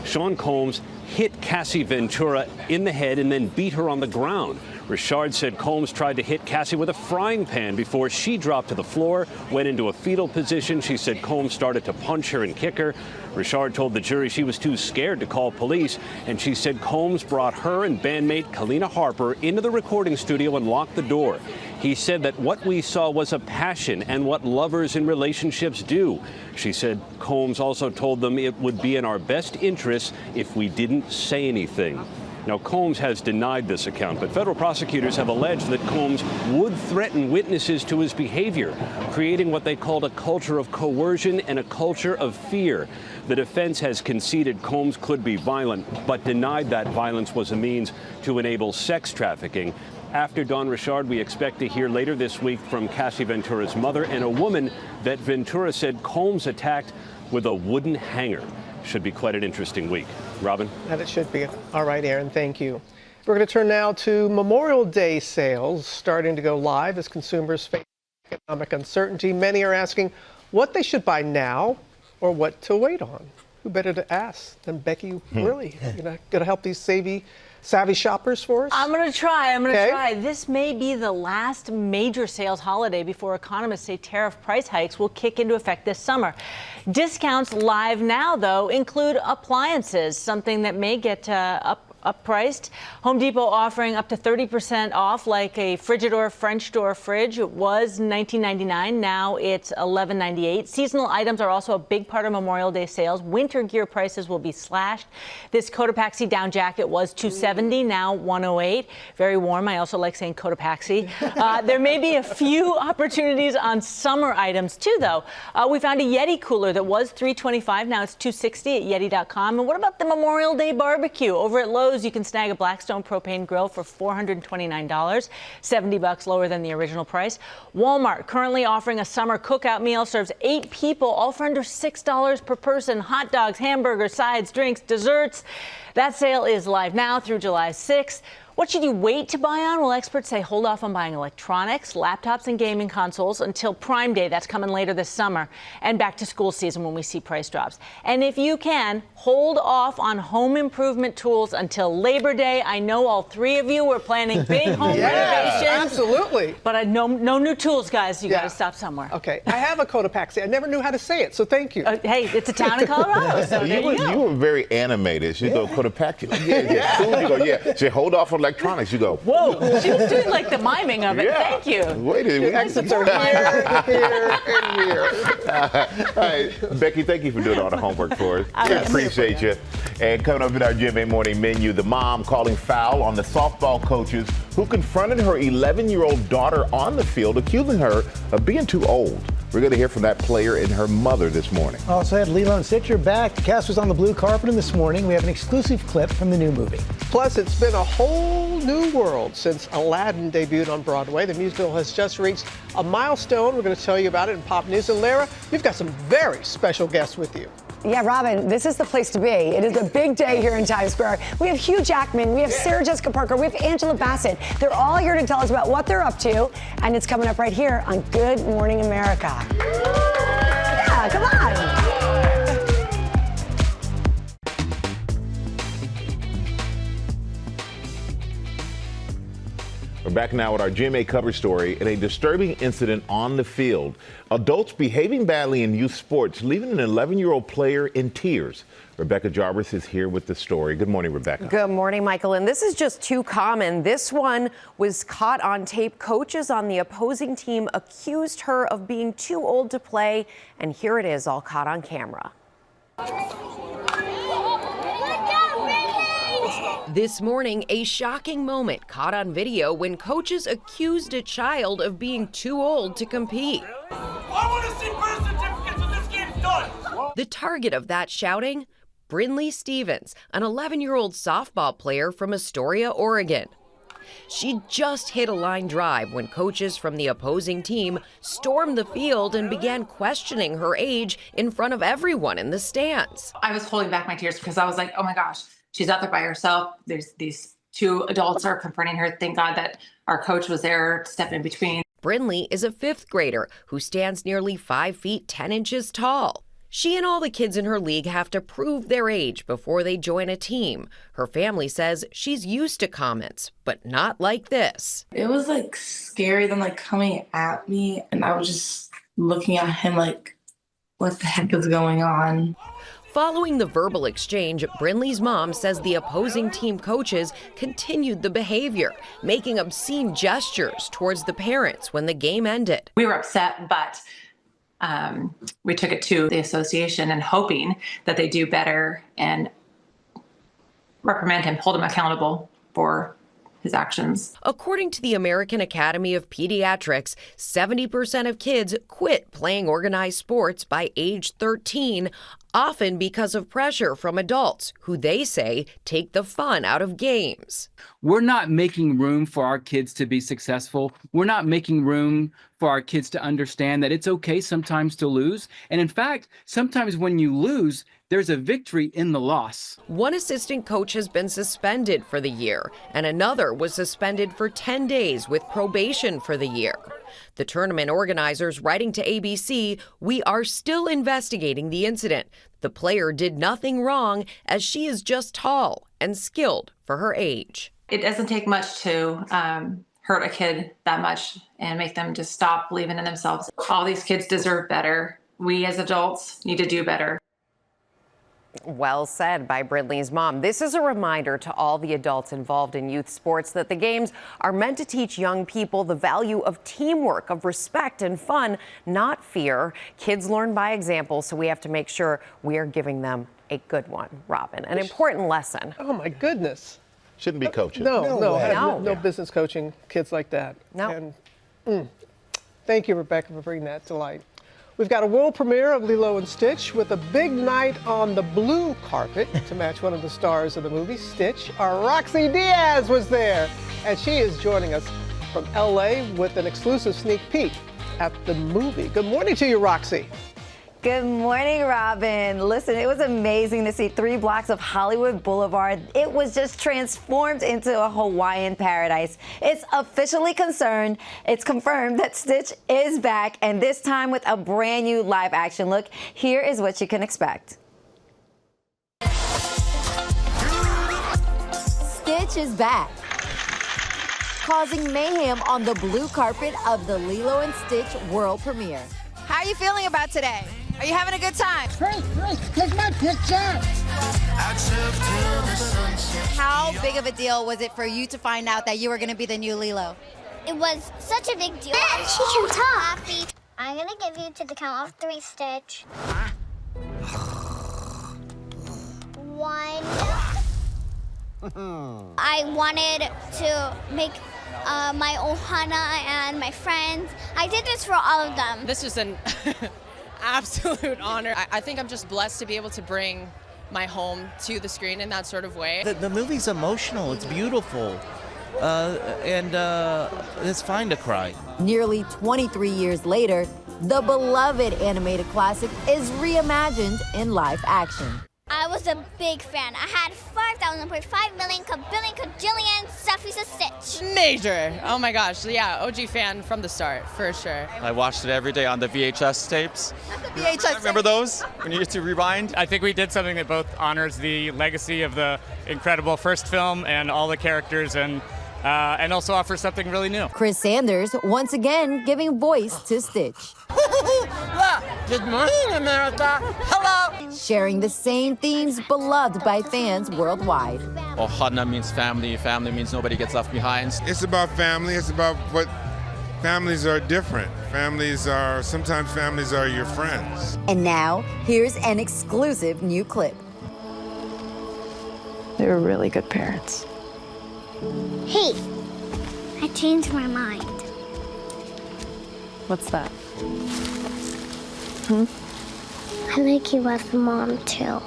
Sean Combs hit Cassie Ventura in the head and then beat her on the ground. Richard said Combs tried to hit Cassie with a frying pan before she dropped to the floor, went into a fetal position. She said Combs started to punch her and kick her. Richard told the jury she was too scared to call police, and she said Combs brought her and bandmate Kalina Harper into the recording studio and locked the door. He said that what we saw was a passion and what lovers in relationships do. She said Combs also told them it would be in our best interests if we didn't say anything. Now, Combs has denied this account, but federal prosecutors have alleged that Combs would threaten witnesses to his behavior, creating what they called a culture of coercion and a culture of fear. The defense has conceded Combs could be violent, but denied that violence was a means to enable sex trafficking. After Don Richard, we expect to hear later this week from Cassie Ventura's mother and a woman that Ventura said Combs attacked with a wooden hanger. Should be quite an interesting week. Robin? That it should be. All right, Aaron, thank you. We're going to turn now to Memorial Day sales starting to go live as consumers face economic uncertainty. Many are asking what they should buy now or what to wait on. Who better to ask than Becky? Really? You're going to help these savvy shoppers for us? I'm going to try. This may be the last major sales holiday before economists say tariff price hikes will kick into effect this summer. Discounts live now, though, include appliances, something that may get up-priced. Home Depot offering up to 30% off, like a Frigidaire French door fridge. It was $19.99. Now it's $11.98. Seasonal items are also a big part of Memorial Day sales. Winter gear prices will be slashed. This Cotopaxi down jacket was $270, now $108. Very warm. I also like saying Cotopaxi. There may be a few opportunities on summer items, too, though. We found a Yeti cooler that was $325. Now it's $260 at Yeti.com. And what about the Memorial Day barbecue? Over at Lowe's, you can snag a Blackstone propane grill for $429, $70 lower than the original price. Walmart currently offering a summer cookout meal, serves 8 people, all for under $6 per person. Hot dogs, hamburgers, sides, drinks, desserts. That sale is live now through July 6th. What should you wait to buy on? Well, experts say hold off on buying electronics, laptops, and gaming consoles until Prime Day. That's coming later this summer, and back to school season when we see price drops. And if you can, hold off on home improvement tools until Labor Day. I know all 3 of you were planning big home renovations. Absolutely. But no new tools, guys. You got to stop somewhere. Okay. I have a Cotopaxi. I never knew how to say it, so thank you. Hey, it's a town in Colorado, so there you go. You were very animated. You go Cotopaxi. Yeah. You go, yeah. Say hold off on electronics. You go, whoa. She was doing like the miming of it. Yeah. Thank you. Wait a minute. Exits are here, and here. All right, Becky, thank you for doing all the homework for us. I appreciate you. And coming up in our GMA morning menu, the mom calling foul on the softball coaches who confronted her 11-year-old daughter on the field, accusing her of being too old. We're going to hear from that player and her mother this morning. Also had Lilo and Stitch back. The cast was on the blue carpet, and this morning we have an exclusive clip from the new movie. Plus, it's been a whole new world since Aladdin debuted on Broadway. The musical has just reached a milestone. We're going to tell you about it in Pop News. And Lara, you've got some very special guests with you. Yeah, Robin, this is the place to be. It is a big day here in Times Square. We have Hugh Jackman, we have Sarah Jessica Parker, we have Angela Bassett. They're all here to tell us about what they're up to, and it's coming up right here on Good Morning America. Yeah, come on. We're back now with our GMA cover story and a disturbing incident on the field. Adults behaving badly in youth sports, leaving an 11-year-old player in tears. Rebecca Jarvis is here with the story. Good morning, Rebecca. Good morning, Michael. And this is just too common. This one was caught on tape. Coaches on the opposing team accused her of being too old to play. And here it is, all caught on camera. This morning, a shocking moment caught on video when coaches accused a child of being too old to compete. I want to see birth certificates when this game's done. The target of that shouting? Brinley Stevens, an 11-year-old softball player from Astoria, Oregon. She just hit a line drive when coaches from the opposing team stormed the field and began questioning her age in front of everyone in the stands. I was holding back my tears because I was like, oh my gosh, she's out there by herself. There's these 2 adults are confronting her. Thank God that our coach was there to step in between. Brinley is a 5th grader who stands nearly 5 feet 10 inches tall. She and all the kids in her league have to prove their age before they join a team. Her family says she's used to comments, but not like this. It was like scary, them like coming at me, and I was just looking at him like, what the heck is going on? Following the verbal exchange, Brinley's mom says the opposing team coaches continued the behavior, making obscene gestures towards the parents when the game ended. We were upset, but we took it to the association and hoping that they do better and reprimand him, hold him accountable for his actions. According to the American Academy of Pediatrics, 70% of kids quit playing organized sports by age 13, often because of pressure from adults who they say take the fun out of games. We're not making room for our kids to be successful. We're not making room for our kids to understand that it's okay sometimes to lose. And in fact, sometimes when you lose, there's a victory in the loss. One assistant coach has been suspended for the year, and another was suspended for 10 days with probation for the year. The tournament organizers writing to ABC, "We are still investigating the incident. The player did nothing wrong as she is just tall and skilled for her age." It doesn't take much to hurt a kid that much and make them just stop believing in themselves. All these kids deserve better. We as adults need to do better. Well said by Brinley's mom. This is a reminder to all the adults involved in youth sports that the games are meant to teach young people the value of teamwork, of respect and fun, not fear. Kids learn by example, so we have to make sure we are giving them a good one, Robin. An important lesson. Oh, my goodness. Shouldn't be coaching. No business coaching kids like that. No. And, thank you, Rebecca, for bringing that to light. We've got a world premiere of Lilo and Stitch with a big night on the blue carpet to match one of the stars of the movie, Stitch. Our Roxy Diaz was there, and she is joining us from LA with an exclusive sneak peek at the movie. Good morning to you, Roxy. Good morning, Robin. Listen, it was amazing to see 3 blocks of Hollywood Boulevard. It was just transformed into a Hawaiian paradise. It's officially confirmed that Stitch is back, and this time with a brand new live action look. Here is what you can expect. Stitch is back, causing mayhem on the blue carpet of the Lilo and Stitch world premiere. How are you feeling about today? Are you having a good time? First, take my picture. How big of a deal was it for you to find out that you were going to be the new Lilo? It was such a big deal. And she can talk. I'm going to give you to the count of 3, Stitch. 1. I wanted to make my ohana and my friends. I did this for all of them. This was an absolute honor. I think I'm just blessed to be able to bring my home to the screen in that sort of way. The movie's emotional. It's beautiful. And it's fine to cry. Nearly 23 years later, the beloved animated classic is reimagined in live action. I was a big fan. I had 5,000.5 million kabillion kajillion selfies of Stitch. Major. Oh my gosh. Yeah, OG fan from the start, for sure. I watched it every day on the VHS tapes. Remember those? When you used to rewind? I think we did something that both honors the legacy of the incredible first film and all the characters and also offers something really new. Chris Sanders once again giving voice to Stitch. Good morning, America. Hello. Sharing the same themes beloved by fans worldwide. Ohana means family. Family means nobody gets left behind. It's about family. It's about what families are different. Sometimes families are your friends. And now, here's an exclusive new clip. They were really good parents. Hey, I changed my mind. What's that? I like you as a mom, too.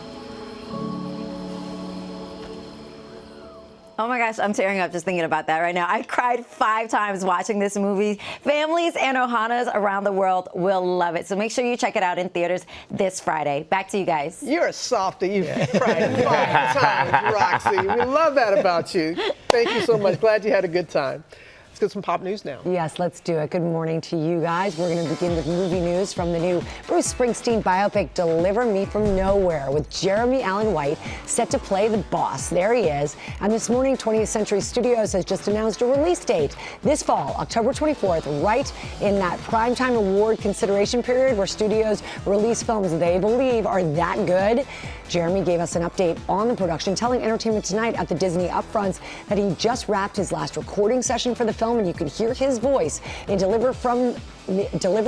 Oh my gosh, I'm tearing up just thinking about that right now. I cried 5 times watching this movie. Families and Ohanas around the world will love it. So make sure you check it out in theaters this Friday. Back to you guys. You're a softie. You've cried 5 times, Roxy. We love that about you. Thank you so much. Glad you had a good time. get some pop news now. Yes, let's do it. Good morning to you guys. We're going to begin with movie news from the new Bruce Springsteen biopic, Deliver Me From Nowhere, with Jeremy Allen White set to play the boss. There he is. And this morning, 20th Century Studios has just announced a release date this fall, October 24th, right in that primetime award consideration period where studios release films they believe are that good. Jeremy gave us an update on the production, telling Entertainment Tonight at the Disney Upfronts that he just wrapped his last recording session for the film, and you can hear his voice in Deliver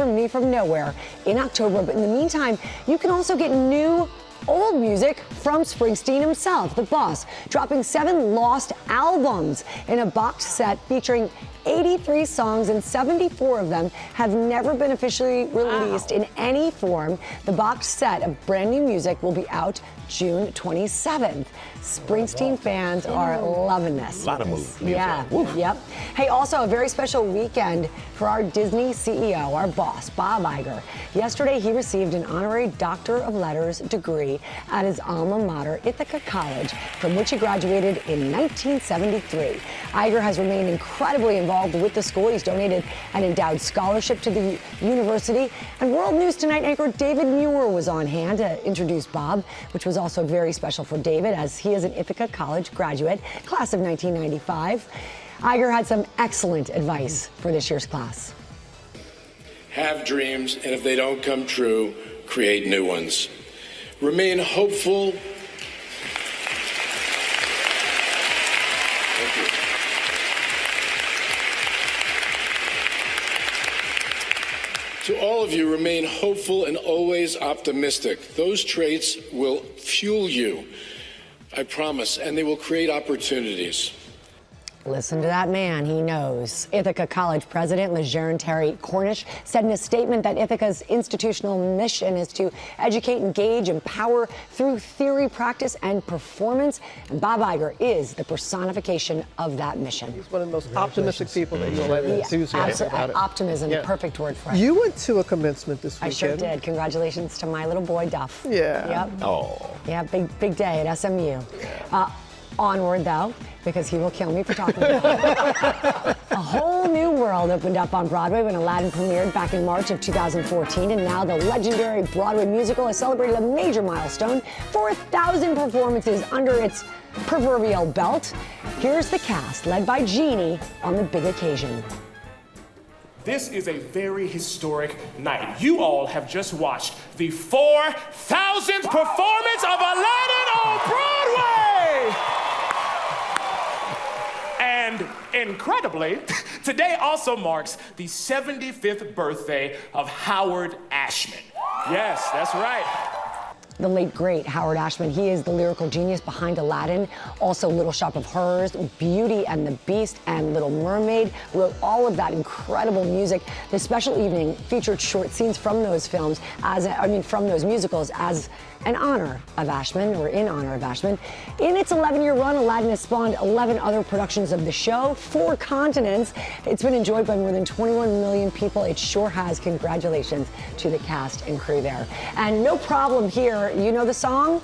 Me From Nowhere in October. But in the meantime, you can also get new old music from Springsteen himself, the boss, dropping 7 lost albums in a box set featuring 83 songs, and 74 of them have never been officially released in any form. The box set of brand new music will be out June 27th. Springsteen fans are loving this. A lot of movies. Yeah. Yep. Hey, also a very special weekend for our Disney CEO, our boss, Bob Iger. Yesterday, he received an honorary Doctor of Letters degree at his alma mater, Ithaca College, from which he graduated in 1973. Iger has remained incredibly involved with the school. He's donated an endowed scholarship to the university. And World News Tonight anchor David Muir was on hand to introduce Bob, which was also very special for David, as he is an Ithaca College graduate, class of 1995. Iger had some excellent advice for this year's class. Have dreams, and if they don't come true, create new ones. Remain hopeful. Thank you. To all of you, remain hopeful and always optimistic. Those traits will fuel you, I promise, and they will create opportunities. Listen to that man, he knows. Ithaca College President Lejeune Terry Cornish said in a statement that Ithaca's institutional mission is to educate, engage, empower through theory, practice, and performance. And Bob Iger is the personification of that mission. He's one of the most optimistic people that you'll ever enthusiastic about it. Optimism, perfect word for it. You went to a commencement this weekend. I sure did. Congratulations to my little boy, Duff. Yeah. Yep. Oh. Yeah, big day at SMU. Onward, though, because he will kill me for talking about it. A whole new world opened up on Broadway when Aladdin premiered back in March of 2014, and now the legendary Broadway musical has celebrated a major milestone, 4,000 performances under its proverbial belt. Here's the cast, led by Genie, on the big occasion. This is a very historic night. You all have just watched the 4,000th performance of Aladdin on Broadway! And incredibly, today also marks the 75th birthday of Howard Ashman. Yes, that's right. The late, great Howard Ashman. He is the lyrical genius behind Aladdin, also Little Shop of Horrors, Beauty and the Beast, and Little Mermaid. Wrote all of that incredible music. This special evening featured short scenes from those films, from those musicals, as an honor of Ashman, or in honor of Ashman. In its 11-year run, Aladdin has spawned 11 other productions of the show, 4 continents. It's been enjoyed by more than 21 million people. It sure has. Congratulations to the cast and crew there. And no problem here. You know the song?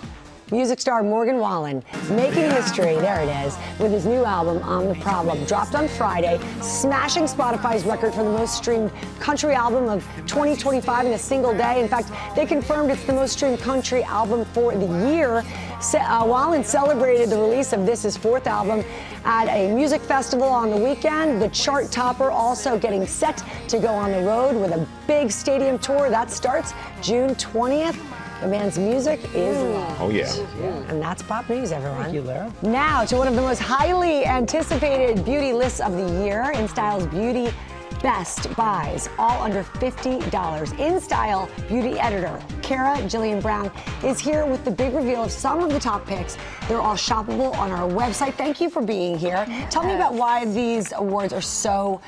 Music star Morgan Wallen making history, there it is, with his new album, I'm the Problem. Dropped on Friday, smashing Spotify's record for the most streamed country album of 2025 in a single day. In fact, they confirmed it's the most streamed country album for the year. Wallen celebrated the release of this, his 4th album, at a music festival on the weekend. The chart topper also getting set to go on the road with a big stadium tour. That starts June 20th. The man's music is loved. Oh, yeah. And that's pop news, everyone. Thank you, Lara. Now to one of the most highly anticipated beauty lists of the year, InStyle's Beauty Best Buys, all under $50. InStyle beauty editor Cara Jillian Brown is here with the big reveal of some of the top picks. They're all shoppable on our website. Thank you for being here. Tell me about why these awards are so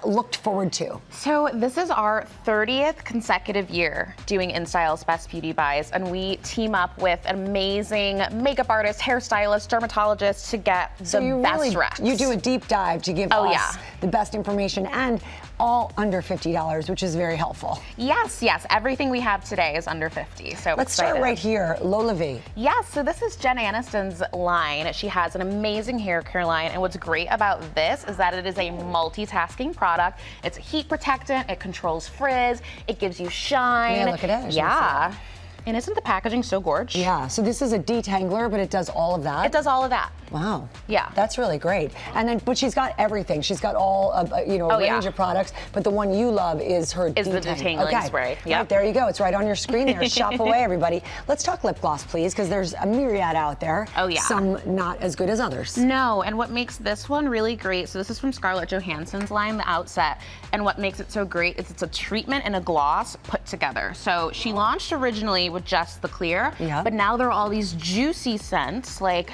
looked forward to? So this is our 30th consecutive year doing InStyle's Best Beauty Buys, and we team up with amazing makeup artists, hairstylists, dermatologists to get the best recs. You do a deep dive to give us the best information, and all under $50, which is very helpful. Yes, yes. Everything we have today is under 50. So let's start right here. Lola V. Yes, so this is Jen Aniston's line. She has an amazing hair care line, and what's great about this is that it is a multitasking product. It's a heat protectant, it controls frizz, it gives you shine. Yeah, look at it. Yeah. And isn't the packaging so gorgeous? Yeah, so this is a detangler, but it does all of that? It does all of that. Wow. Yeah. That's really great. And then, but she's got everything. She's got all, a range of products, but the one you love is her the detangling spray. Yep. Right, there you go. It's right on your screen there. Shop away, everybody. Let's talk lip gloss, please, because there's a myriad out there. Oh, yeah. Some not as good as others. No, and what makes this one really great, so this is from Scarlett Johansson's line, the Outset, and what makes it so great is it's a treatment and a gloss put together. So she launched originally with just the clear, but now there are all these juicy scents, like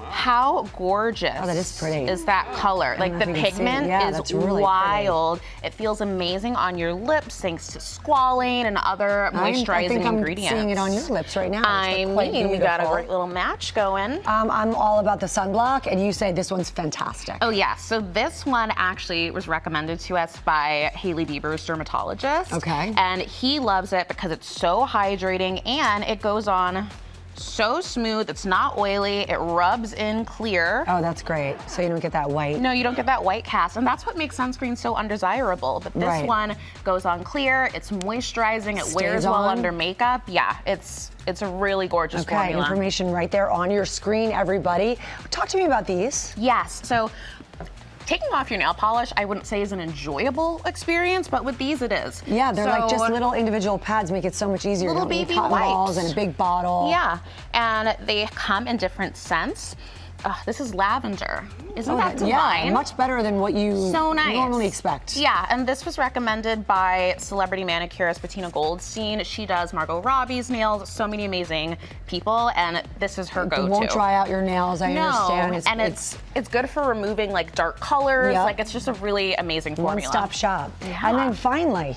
how gorgeous is that color? Like the pigment is really wild. It feels amazing on your lips thanks to squalane and other moisturizing ingredients. I'm seeing it on your lips right now. I mean, we got a great little match going. I'm all about the sunblock, and you say this one's fantastic. Oh yeah, so this one actually was recommended to us by Hailey Bieber's dermatologist. Okay. And he loves it because it's so hydrating and it goes on so smooth, it's not oily, it rubs in clear. Oh, that's great. So you don't get that white. No, you don't get that white cast, and that's what makes sunscreen so undesirable. But this one goes on clear, it's moisturizing, it wears well under makeup. Yeah, it's a really gorgeous formula. Information right there on your screen, everybody. Talk to me about these. Yes, so taking off your nail polish, I wouldn't say is an enjoyable experience, but with these it is. Yeah, they're like just little individual pads, make it so much easier. Little baby cotton balls wipes. and a big bottle. Yeah, and they come in different scents. This is lavender. Isn't that divine? Yeah, much better than what you normally expect. Yeah, and this was recommended by celebrity manicurist Bettina Goldstein. She does Margot Robbie's nails, so many amazing people, and this is her go-to. You won't dry out your nails, I understand. And it's good for removing like dark colors. Like it's just a really amazing formula. One-stop shop. Yeah. And then finally,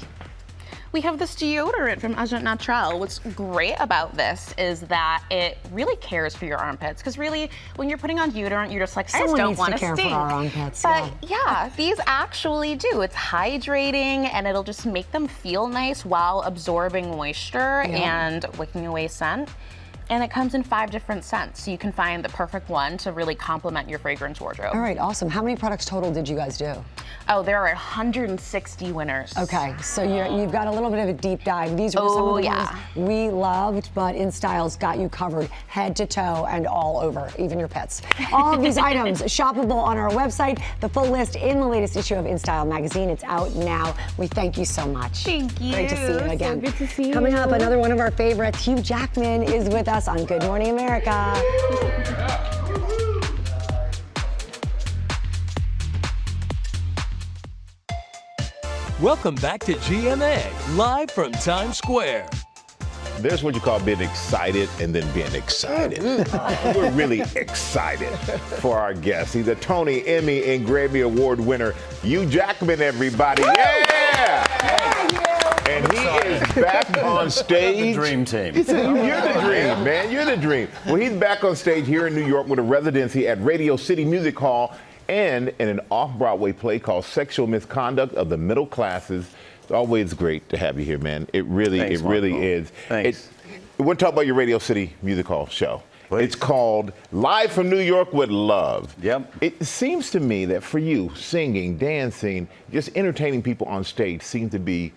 we have this deodorant from Agent Naturel. What's great about this is that it really cares for your armpits, because really, when you're putting on deodorant, you're just like, I just don't want to stink. Care for our armpits. But yeah, these actually do. It's hydrating, and it'll just make them feel nice while absorbing moisture and wicking away scent. And it comes in 5 different scents, so you can find the perfect one to really complement your fragrance wardrobe. All right, awesome. How many products total did you guys do? Oh, there are 160 winners. Okay, so you've got a little bit of a deep dive. These are some of the ones we loved, but InStyle's got you covered head to toe and all over, even your pets. All of these items shoppable on our website. The full list in the latest issue of InStyle magazine. It's out now. We thank you so much. Thank you. Great to see you again. So good to see you. Coming up, another one of our favorites, Hugh Jackman, is with us on Good Morning America. Welcome back to GMA, live from Times Square. There's what you call being excited and then being excited. We're really excited for our guest. He's a Tony, Emmy, and Grammy Award winner, Hugh Jackman, everybody. Yeah! And he is back on stage. The dream team. You're the dream, man. You're the dream. Well, he's back on stage here in New York with a residency at Radio City Music Hall and in an off-Broadway play called Sexual Misconduct of the Middle Classes. It's always great to have you here, man. It really is. Thanks. We'll talk about your Radio City Music Hall show. Please. It's called Live from New York with Love. Yep. It seems to me that for you, singing, dancing, just entertaining people on stage seems to be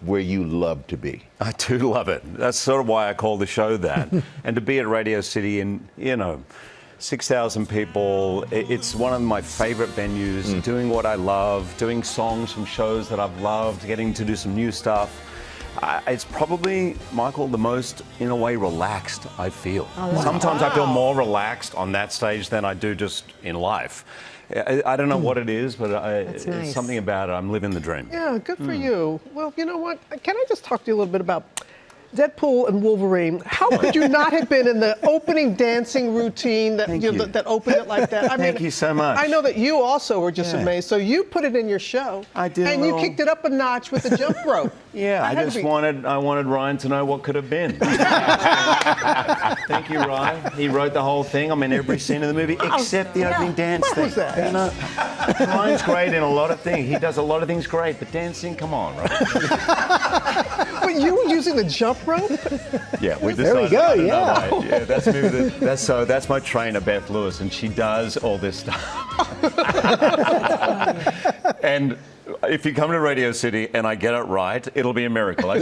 where you love to be. I do love it. That's sort of why I call the show that. And to be at Radio City and, 6,000 people, it's one of my favorite venues, doing what I love, doing songs from shows that I've loved, getting to do some new stuff. It's probably, Michael, the most, in a way, relaxed I feel. Sometimes I feel more relaxed on that stage than I do just in life. I don't know what it is, but it's something about it. I'm living the dream. Yeah, good for you. Well, you know what? Can I just talk to you a little bit about Deadpool and Wolverine, how could you not have been in the opening dancing routine that that opened it like that? I mean, Thank you so much. I know that you also were just amazed. So you put it in your show. I did. And you kicked it up a notch with the jump rope. Yeah, I wanted Ryan to know what could have been. Thank you, Ryan. He wrote the whole thing. I'm in every scene of the movie except the opening dance thing. What was that? You know, Ryan's great in a lot of things. He does a lot of things great, but dancing, come on, right? But you were using the jump rope? Yeah, we decided. There we go. Yeah. Yeah, that's my trainer, Beth Lewis, and she does all this stuff. And if you come to Radio City and I get it right, it'll be a miracle.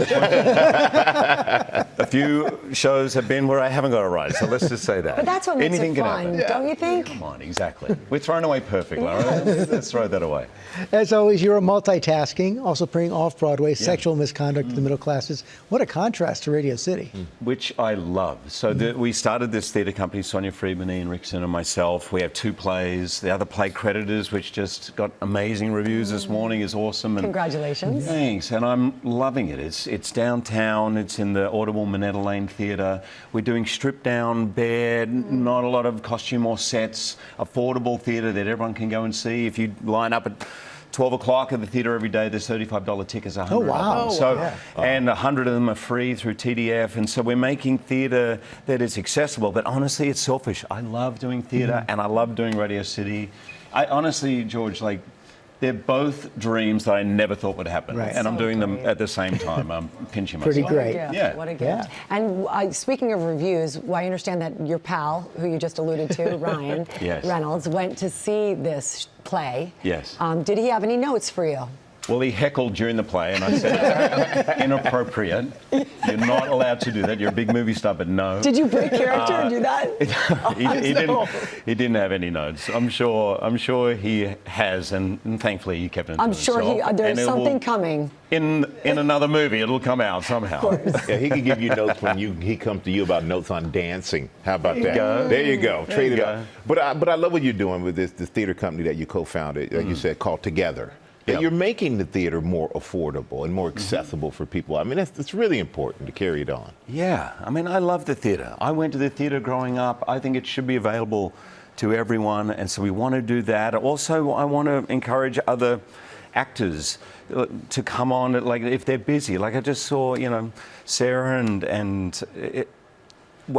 A few shows have been where I haven't got it right, so let's just say that. But that's what makes Anything it fun, don't you think? Come on, exactly. We're throwing away perfect, Laura. Let's throw that away. As always, you're multitasking, also bringing off-Broadway sexual misconduct to the middle classes. What a contrast to Radio City. Which I love. So we started this theatre company, Sonia Friedman, Ian Rickson and myself. We have 2 plays. The other play, Creditors, which just got amazing reviews this morning, is awesome. And congratulations. Thanks, and I'm loving it. It's downtown. It's in the Audible Minetta Lane Theatre. We're doing stripped down, bare, not a lot of costume or sets, affordable theatre that everyone can go and see. If you line up at 12 o'clock at the theatre every day, there's $35 tickets, 100 Oh, wow. of them. So, and 100 of them are free through TDF, and so we're making theatre that is accessible, but honestly, it's selfish. I love doing theatre, and I love doing Radio City. I honestly, George, like, they're both dreams that I never thought would happen, and I'm doing them at the same time. I'm pinching myself. Pretty great. Yeah. What a gift. And speaking of reviews, I understand that your pal, who you just alluded to, Ryan Reynolds, went to see this play. Yes. Did he have any notes for you? Well, he heckled during the play, and I said, inappropriate. You're not allowed to do that. You're a big movie star, but no. Did you break character and do that? He didn't have any notes. I'm sure he has, and thankfully he kept it to I'm sure himself. there's something coming. In another movie, it'll come out somehow. Yeah, he can give you notes when he comes to you about notes on dancing. How about that? There you go. Trade it up. But I love what you're doing with this theater company that you co-founded, like you said, called Together. Yep. You're making the theater more affordable and more accessible for people. I mean, it's really important to carry it on. Yeah, I mean, I love the theater. I went to the theater growing up. I think it should be available to everyone, and so we want to do that. Also, I want to encourage other actors to come on, like if they're busy. Like I just saw, Sarah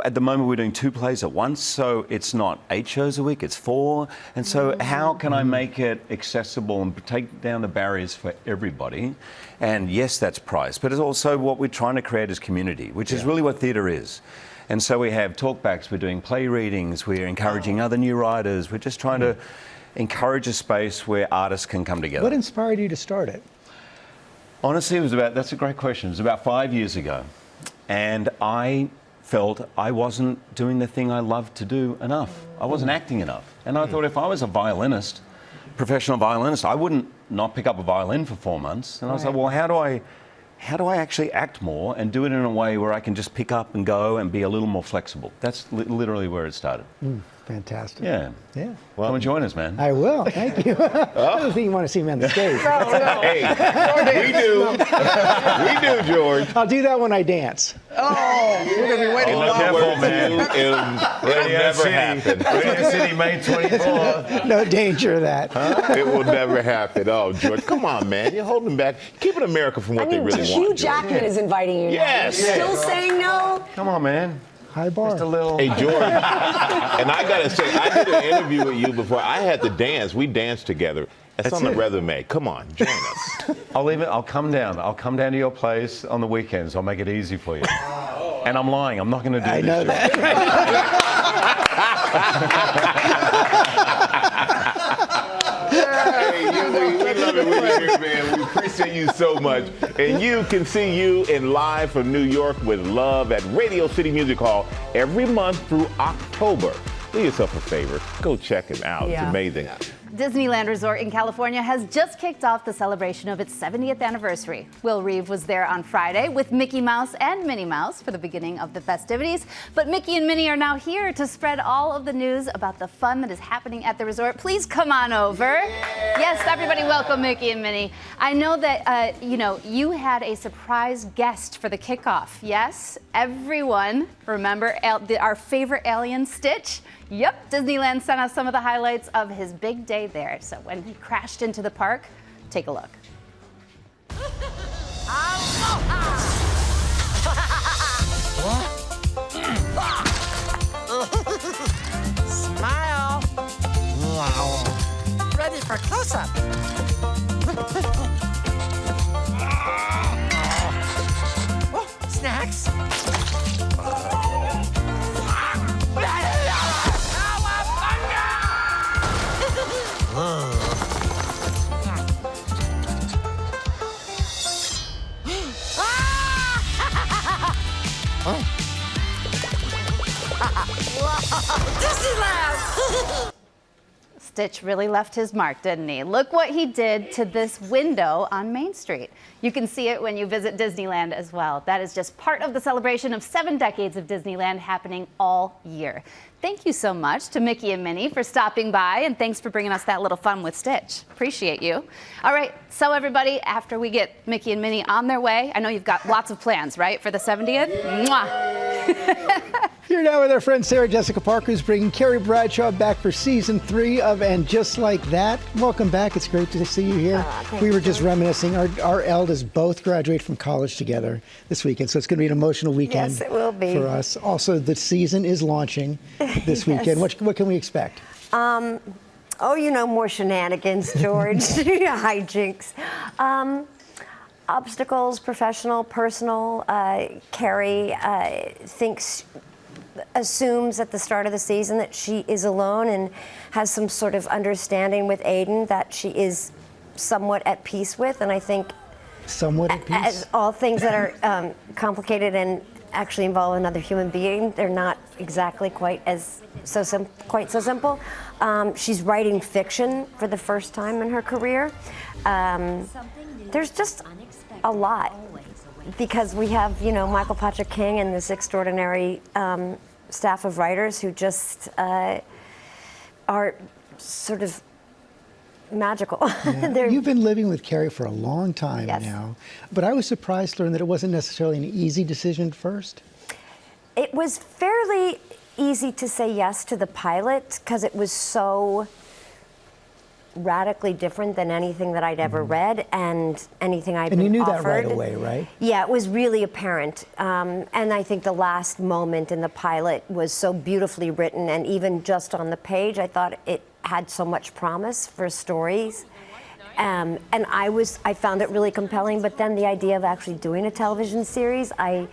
at the moment we're doing 2 plays at once, so it's not 8 shows a week, it's 4. And so how can I make it accessible and take down the barriers for everybody? And yes, that's price, but it's also what we're trying to create as community, which is really what theatre is. And so we have talkbacks, we're doing play readings, we're encouraging other new writers, we're just trying to encourage a space where artists can come together. What inspired you to start it? Honestly, that's a great question. It was about 5 years ago, and I felt I wasn't doing the thing I loved to do enough. I wasn't acting enough. And I thought if I was a violinist, professional violinist, I wouldn't not pick up a violin for 4 months. And I was like, well, how do I actually act more and do it in a way where I can just pick up and go and be a little more flexible? That's literally where it started. Fantastic. Yeah. Yeah. Well, come and join us, man. I will. Thank you. I don't think you want to see me on the stage. Hey, we do. We do, George. I'll do that when I dance. Oh, we're going to be waiting. Careful, man. It'll never happen. Radio City, May 24. No danger of that. It will never happen. Oh, George, come on, man. You're holding back. Keeping America from what they really want. Hugh Jackman is inviting you. Yes. Still saying no? Come on, man. High bar. Just a little. Hey, George. And I got to say, I did an interview with you before. I had to dance. We danced together. That's on the resume. Come on, join us. I'll come down. I'll come down to your place on the weekends. I'll make it easy for you. And I'm lying. I'm not going to do this. I know that. We love it when you're here, man. We appreciate you so much. And you can see you in live from New York with Love at Radio City Music Hall every month through October. Do yourself a favor. Go check him out. It's amazing. Disneyland Resort in California has just kicked off the celebration of its 70th anniversary. Will Reeve was there on Friday with Mickey Mouse and Minnie Mouse for the beginning of the festivities. But Mickey and Minnie are now here to spread all of the news about the fun that is happening at the resort. Please come on over. Yes, everybody welcome Mickey and Minnie. I know that, you had a surprise guest for the kickoff, yes? Everyone, remember our favorite alien, Stitch? Yep, Disneyland sent us some of the highlights of his big day there. So when he crashed into the park, take a look. Smile. Ready for close-up. Oh, snacks. Disneyland! Stitch really left his mark, didn't he? Look what he did to this window on Main Street. You can see it when you visit Disneyland as well. That is just part of the celebration of 7 decades of Disneyland happening all year. Thank you so much to Mickey and Minnie for stopping by, and thanks for bringing us that little fun with Stitch. Appreciate you. All right, so everybody, after we get Mickey and Minnie on their way, I know you've got lots of plans, right, for the 70th? Mwah! Here now with our friend Sarah Jessica Parker, who's bringing Carrie Bradshaw back for season 3 of And Just Like That. Welcome back. It's great to see you here. We were just reminiscing. Our elders both graduate from college together this weekend, so it's going to be an emotional weekend. Yes, it will be. For us. Also, the season is launching this weekend. What can we expect? More shenanigans, George. Hijinks. Obstacles, professional, personal. Carrie assumes at the start of the season that she is alone and has some sort of understanding with Aiden that she is somewhat at peace with. And I think somewhat at peace? As all things that are complicated and actually involve another human being, they're not exactly quite so simple. She's writing fiction for the first time in her career. There's just a lot because we have, Michael Patrick King and this extraordinary staff of writers who just are sort of magical. Yeah. You've been living with Carrie for a long time now, but I was surprised to learn that it wasn't necessarily an easy decision at first. It was fairly easy to say yes to the pilot because it was so radically different than anything that I'd ever read and anything I'd been offered. And you knew that right away, right? Yeah, it was really apparent. And I think the last moment in the pilot was so beautifully written, and even just on the page, I thought it had so much promise for stories. And I found it really compelling, but then the idea of actually doing a television series, I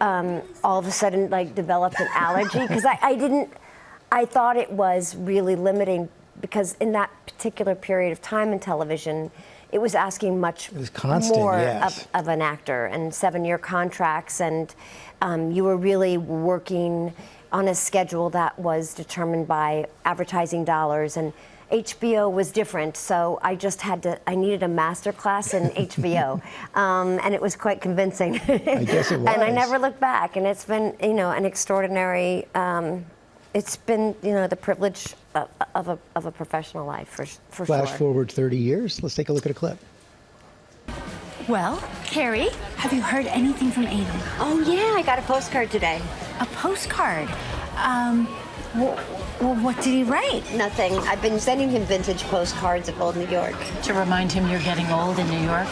all of a sudden developed an allergy because I thought it was really limiting because in that particular period of time in television, it was asking much more of an actor and 7-year contracts, and you were really working on a schedule that was determined by advertising dollars, and HBO was different, so I needed a master class in HBO, and it was quite convincing. I guess it was. And I never looked back, and it's been, an extraordinary, it's been, the privilege of a professional life, for sure. Flash forward 30 years. Let's take a look at a clip. Well, Carrie, have you heard anything from Aiden? Oh, yeah, I got a postcard today. A postcard? Well, what did he write? Nothing. I've been sending him vintage postcards of old New York. To remind him you're getting old in New York?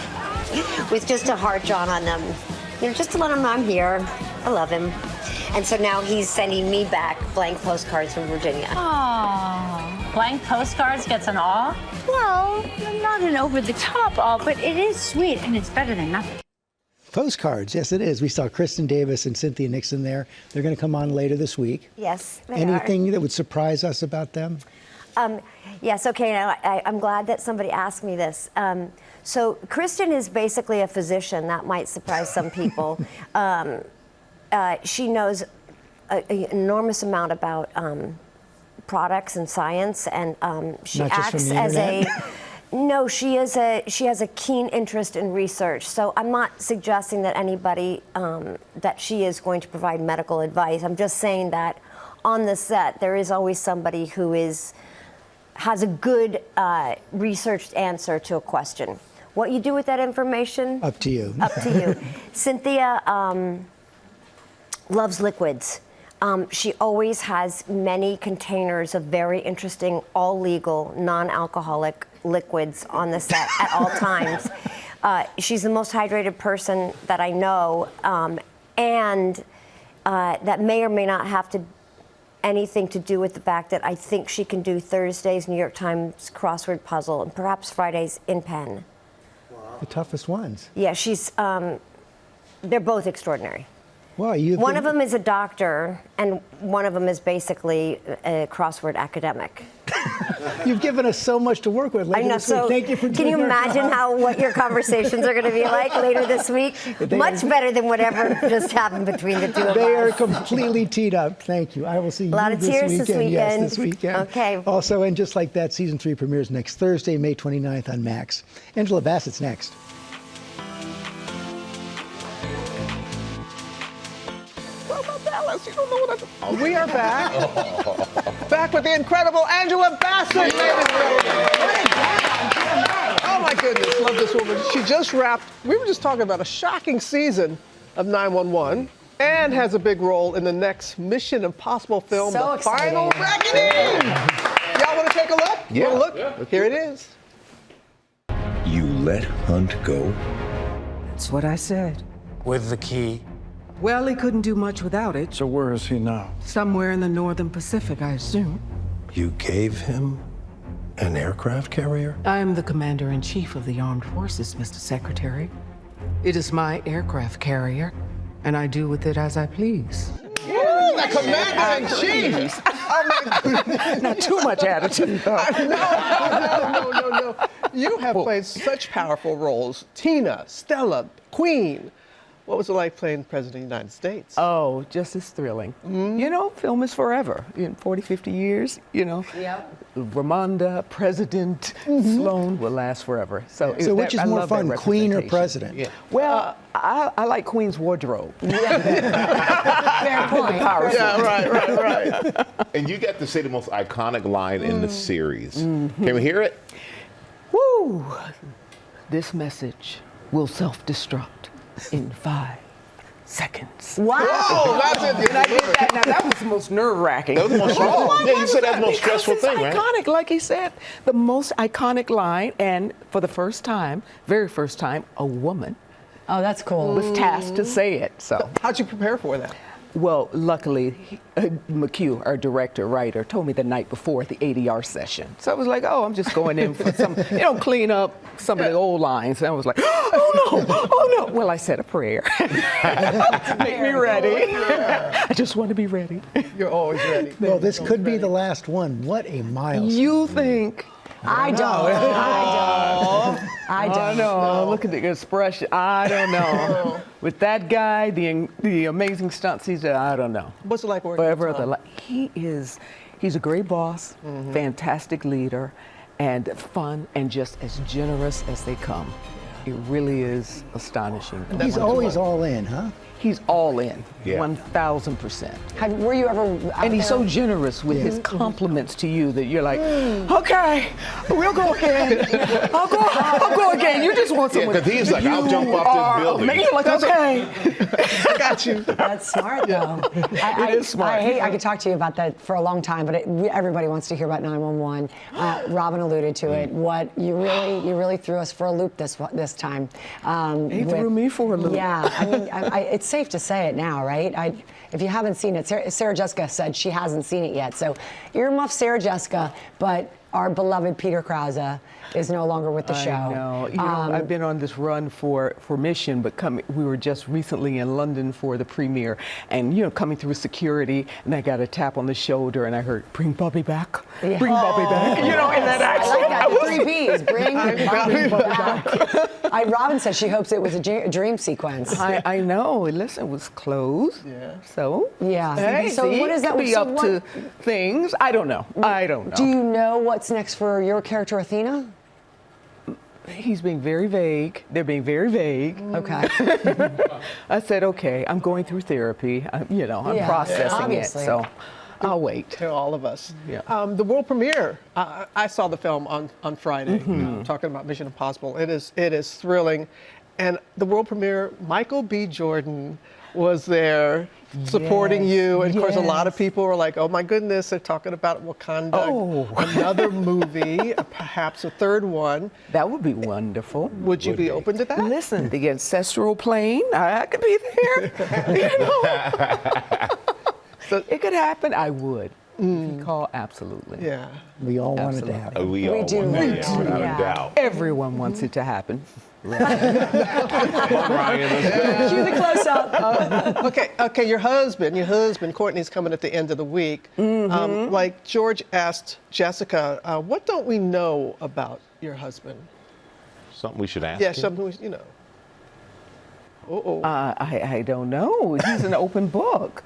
With just a heart drawn on them. Just to let him know I'm here. I love him. And so now he's sending me back blank postcards from Virginia. Oh, blank postcards gets an awe? Well, not an over-the-top awe, but it is sweet, and it's better than nothing. Postcards, yes, it is. We saw Kristen Davis and Cynthia Nixon there. They're going to come on later this week. Yes, they Anything that would surprise us about them? Yes, okay, now I'm glad that somebody asked me this. So Kristen is basically a physician. That might surprise some people. She knows an enormous amount about products and science, and she Not just from acts the as internet? No, she has a keen interest in research. So I'm not suggesting that anybody that she is going to provide medical advice. I'm just saying that on the set there is always somebody who has a good researched answer to a question. What you do with that information? Up to you. Up to you. Cynthia loves liquids. She always has many containers of very interesting, all legal, non-alcoholic liquids on the set at all times. She's the most hydrated person that I know, and that may or may not have anything to do with the fact that I think she can do Thursday's New York Times crossword puzzle and perhaps Friday's in pen. The toughest ones. Yeah, they're both extraordinary. Well, one of them is a doctor, and one of them is basically a crossword academic. You've given us so much to work with later I know. this week. So Thank you for can you doing our imagine job. what your conversations are going to be like later this week? Much better than whatever just happened between the two of us. They are completely teed up. Thank you. I will see you lot of this tears weekend. this weekend. Yes, this weekend. Okay. Also, and just like that, season 3 premieres next Thursday, May 29th on Max. Angela Bassett's next. You don't know what I do. We are back. Back with the incredible Angela Bassett. Oh my goodness, love this woman. She just wrapped, we were just talking about a shocking season of 911 and has a big role in the next Mission Impossible film, So The exciting. Final Reckoning. Y'all want to take a look? Yeah. Wanna look? Yeah. Here it is. You let Hunt go? That's what I said. With the key? Well, he couldn't do much without it. So where is he now? Somewhere in the northern Pacific, I assume. You gave him an aircraft carrier? I am the commander-in-chief of the armed forces, Mr. Secretary. It is my aircraft carrier, and I do with it as I please. Ooh, the commander-in-chief. Oh my goodness. Not too much attitude, though. No. You have played such powerful roles. Tina, Stella, Queen. What was it like playing President of the United States? Oh, just as thrilling. You know, film is forever. In 40, 50 years, you know. Yep. Ramonda, President, Sloan will last forever. So which is I more love that fun, Queen or representation. President? Yeah. Well, I like Queen's wardrobe. Fair point. Yeah, right. And you got to say the most iconic line in the series. Can we hear it? Woo! This message will self-destruct in 5 seconds. Wow. Oh, that's it. And I did that. Now, that was the most nerve-wracking. That was the most stressful. Yeah, you said that's the most stressful thing, right? Iconic, like he said, the most iconic line, and for the first time, very first time, a woman Oh, that's cool. was tasked to say it. So, how'd you prepare for that? well, luckily, McHugh, our director, writer, told me the night before at the ADR session. So I was like, oh, I'm just going in for some, clean up some of the old lines. And I was like, oh no. Well, I said a prayer. Make me ready. I just want to be ready. You're always ready. Well, this could be the last one. What a milestone. You think? I don't. I know. Look at the expression. I don't know. With that guy, the amazing stunts he's done, I don't know. What's it like working with Tom? He's a great boss, fantastic leader, and fun, and just as generous as they come. It really is astonishing. He's always all in, huh? He's all in, Yeah. 1,000%. Were you ever And he's so generous with his compliments to you that you're like, okay, we'll go again. I'll go again. You just want someone. because he's like, I'll jump off this building. You're like, okay. I got you. That's smart, though. It is smart. I could talk to you about that for a long time, but everybody wants to hear about 911. Robin alluded to it. What you really threw us for a loop this time. He threw me for a loop. Yeah, I mean, it's safe to say it now, right? If you haven't seen it, Sarah Jessica said she hasn't seen it yet. So earmuff Sarah Jessica, but our beloved Peter Krause is no longer with the show. I know. I've been on this run for Mission, but we were just recently in London for the premiere, and coming through security, and I got a tap on the shoulder, and I heard, "Bring Bobby back, bring Bobby back." In that accent. I like that. The 3 Bs. Bring Bobby back. Robin said she hopes it was a dream sequence. I know. Listen, it was closed. Yeah. So. Yeah. Hey, so what is that? Could be up to things. I don't know. I don't know. Do you know what's next for your character, Athena? He's being very vague. They're being very vague. Okay. I said, okay, I'm going through therapy. I'm processing it. So I'll wait. To all of us. Yeah. The world premiere. I saw the film on Friday. Talking about Mission Impossible. It is thrilling, and the world premiere. Michael B. Jordan was there supporting you, and of course a lot of people were like, "Oh my goodness, they're talking about Wakanda, another movie, perhaps a third one." That would be wonderful. Would you be open to that? Listen, the ancestral plane, I could be there. You know, so, it could happen. I would. If you call, absolutely. Yeah. We all want it to happen. We all do. want it, without a doubt. Everyone wants it to happen. Come on, Ryan, let's go. Cue the close-up. Okay. Your husband, Courtney's coming at the end of the week. Like George asked Jessica, what don't we know about your husband? Something we should ask Yeah, him? something we, I don't know. He's an open book.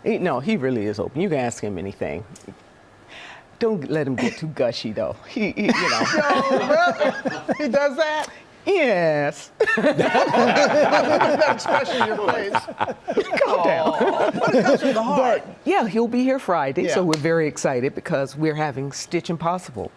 No, he really is open. You can ask him anything. Don't let him get too gushy, though. He you know. He does that? Yes. That expression in your face. Calm down. But it comes from the heart. But yeah, he'll be here Friday, so Yeah. we're very excited because we're having Stitch Impossible.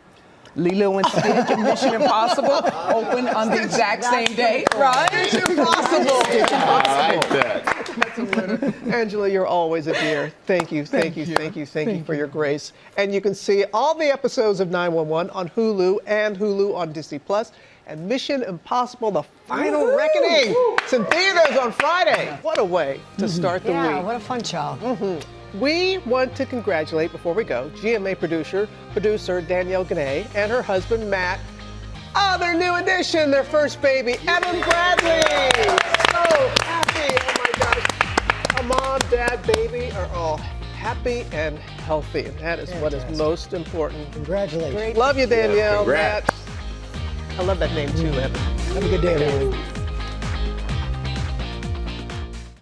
Lilo and Stitch and Mission Impossible open on the exact same day, right? Mission Impossible. Stitch Impossible. I like that. That's a winner. Angela, you're always a dear. Thank you for your grace. And you can see all the episodes of 911 on Hulu and Hulu on Disney Plus. And Mission Impossible: The Final Reckoning. It's in theaters on Friday. What a way to start the week. Yeah, what a fun show. We want to congratulate, before we go, GMA producer Danielle Ganay and her husband Matt. Their new addition, their first baby, Evan Bradley. So happy, oh my gosh. A mom, dad, baby are all happy and healthy, and that is what is most important. Congratulations. Love you, Danielle, Congrats. Matt. I love that name too, Evan. Have a good day, everyone.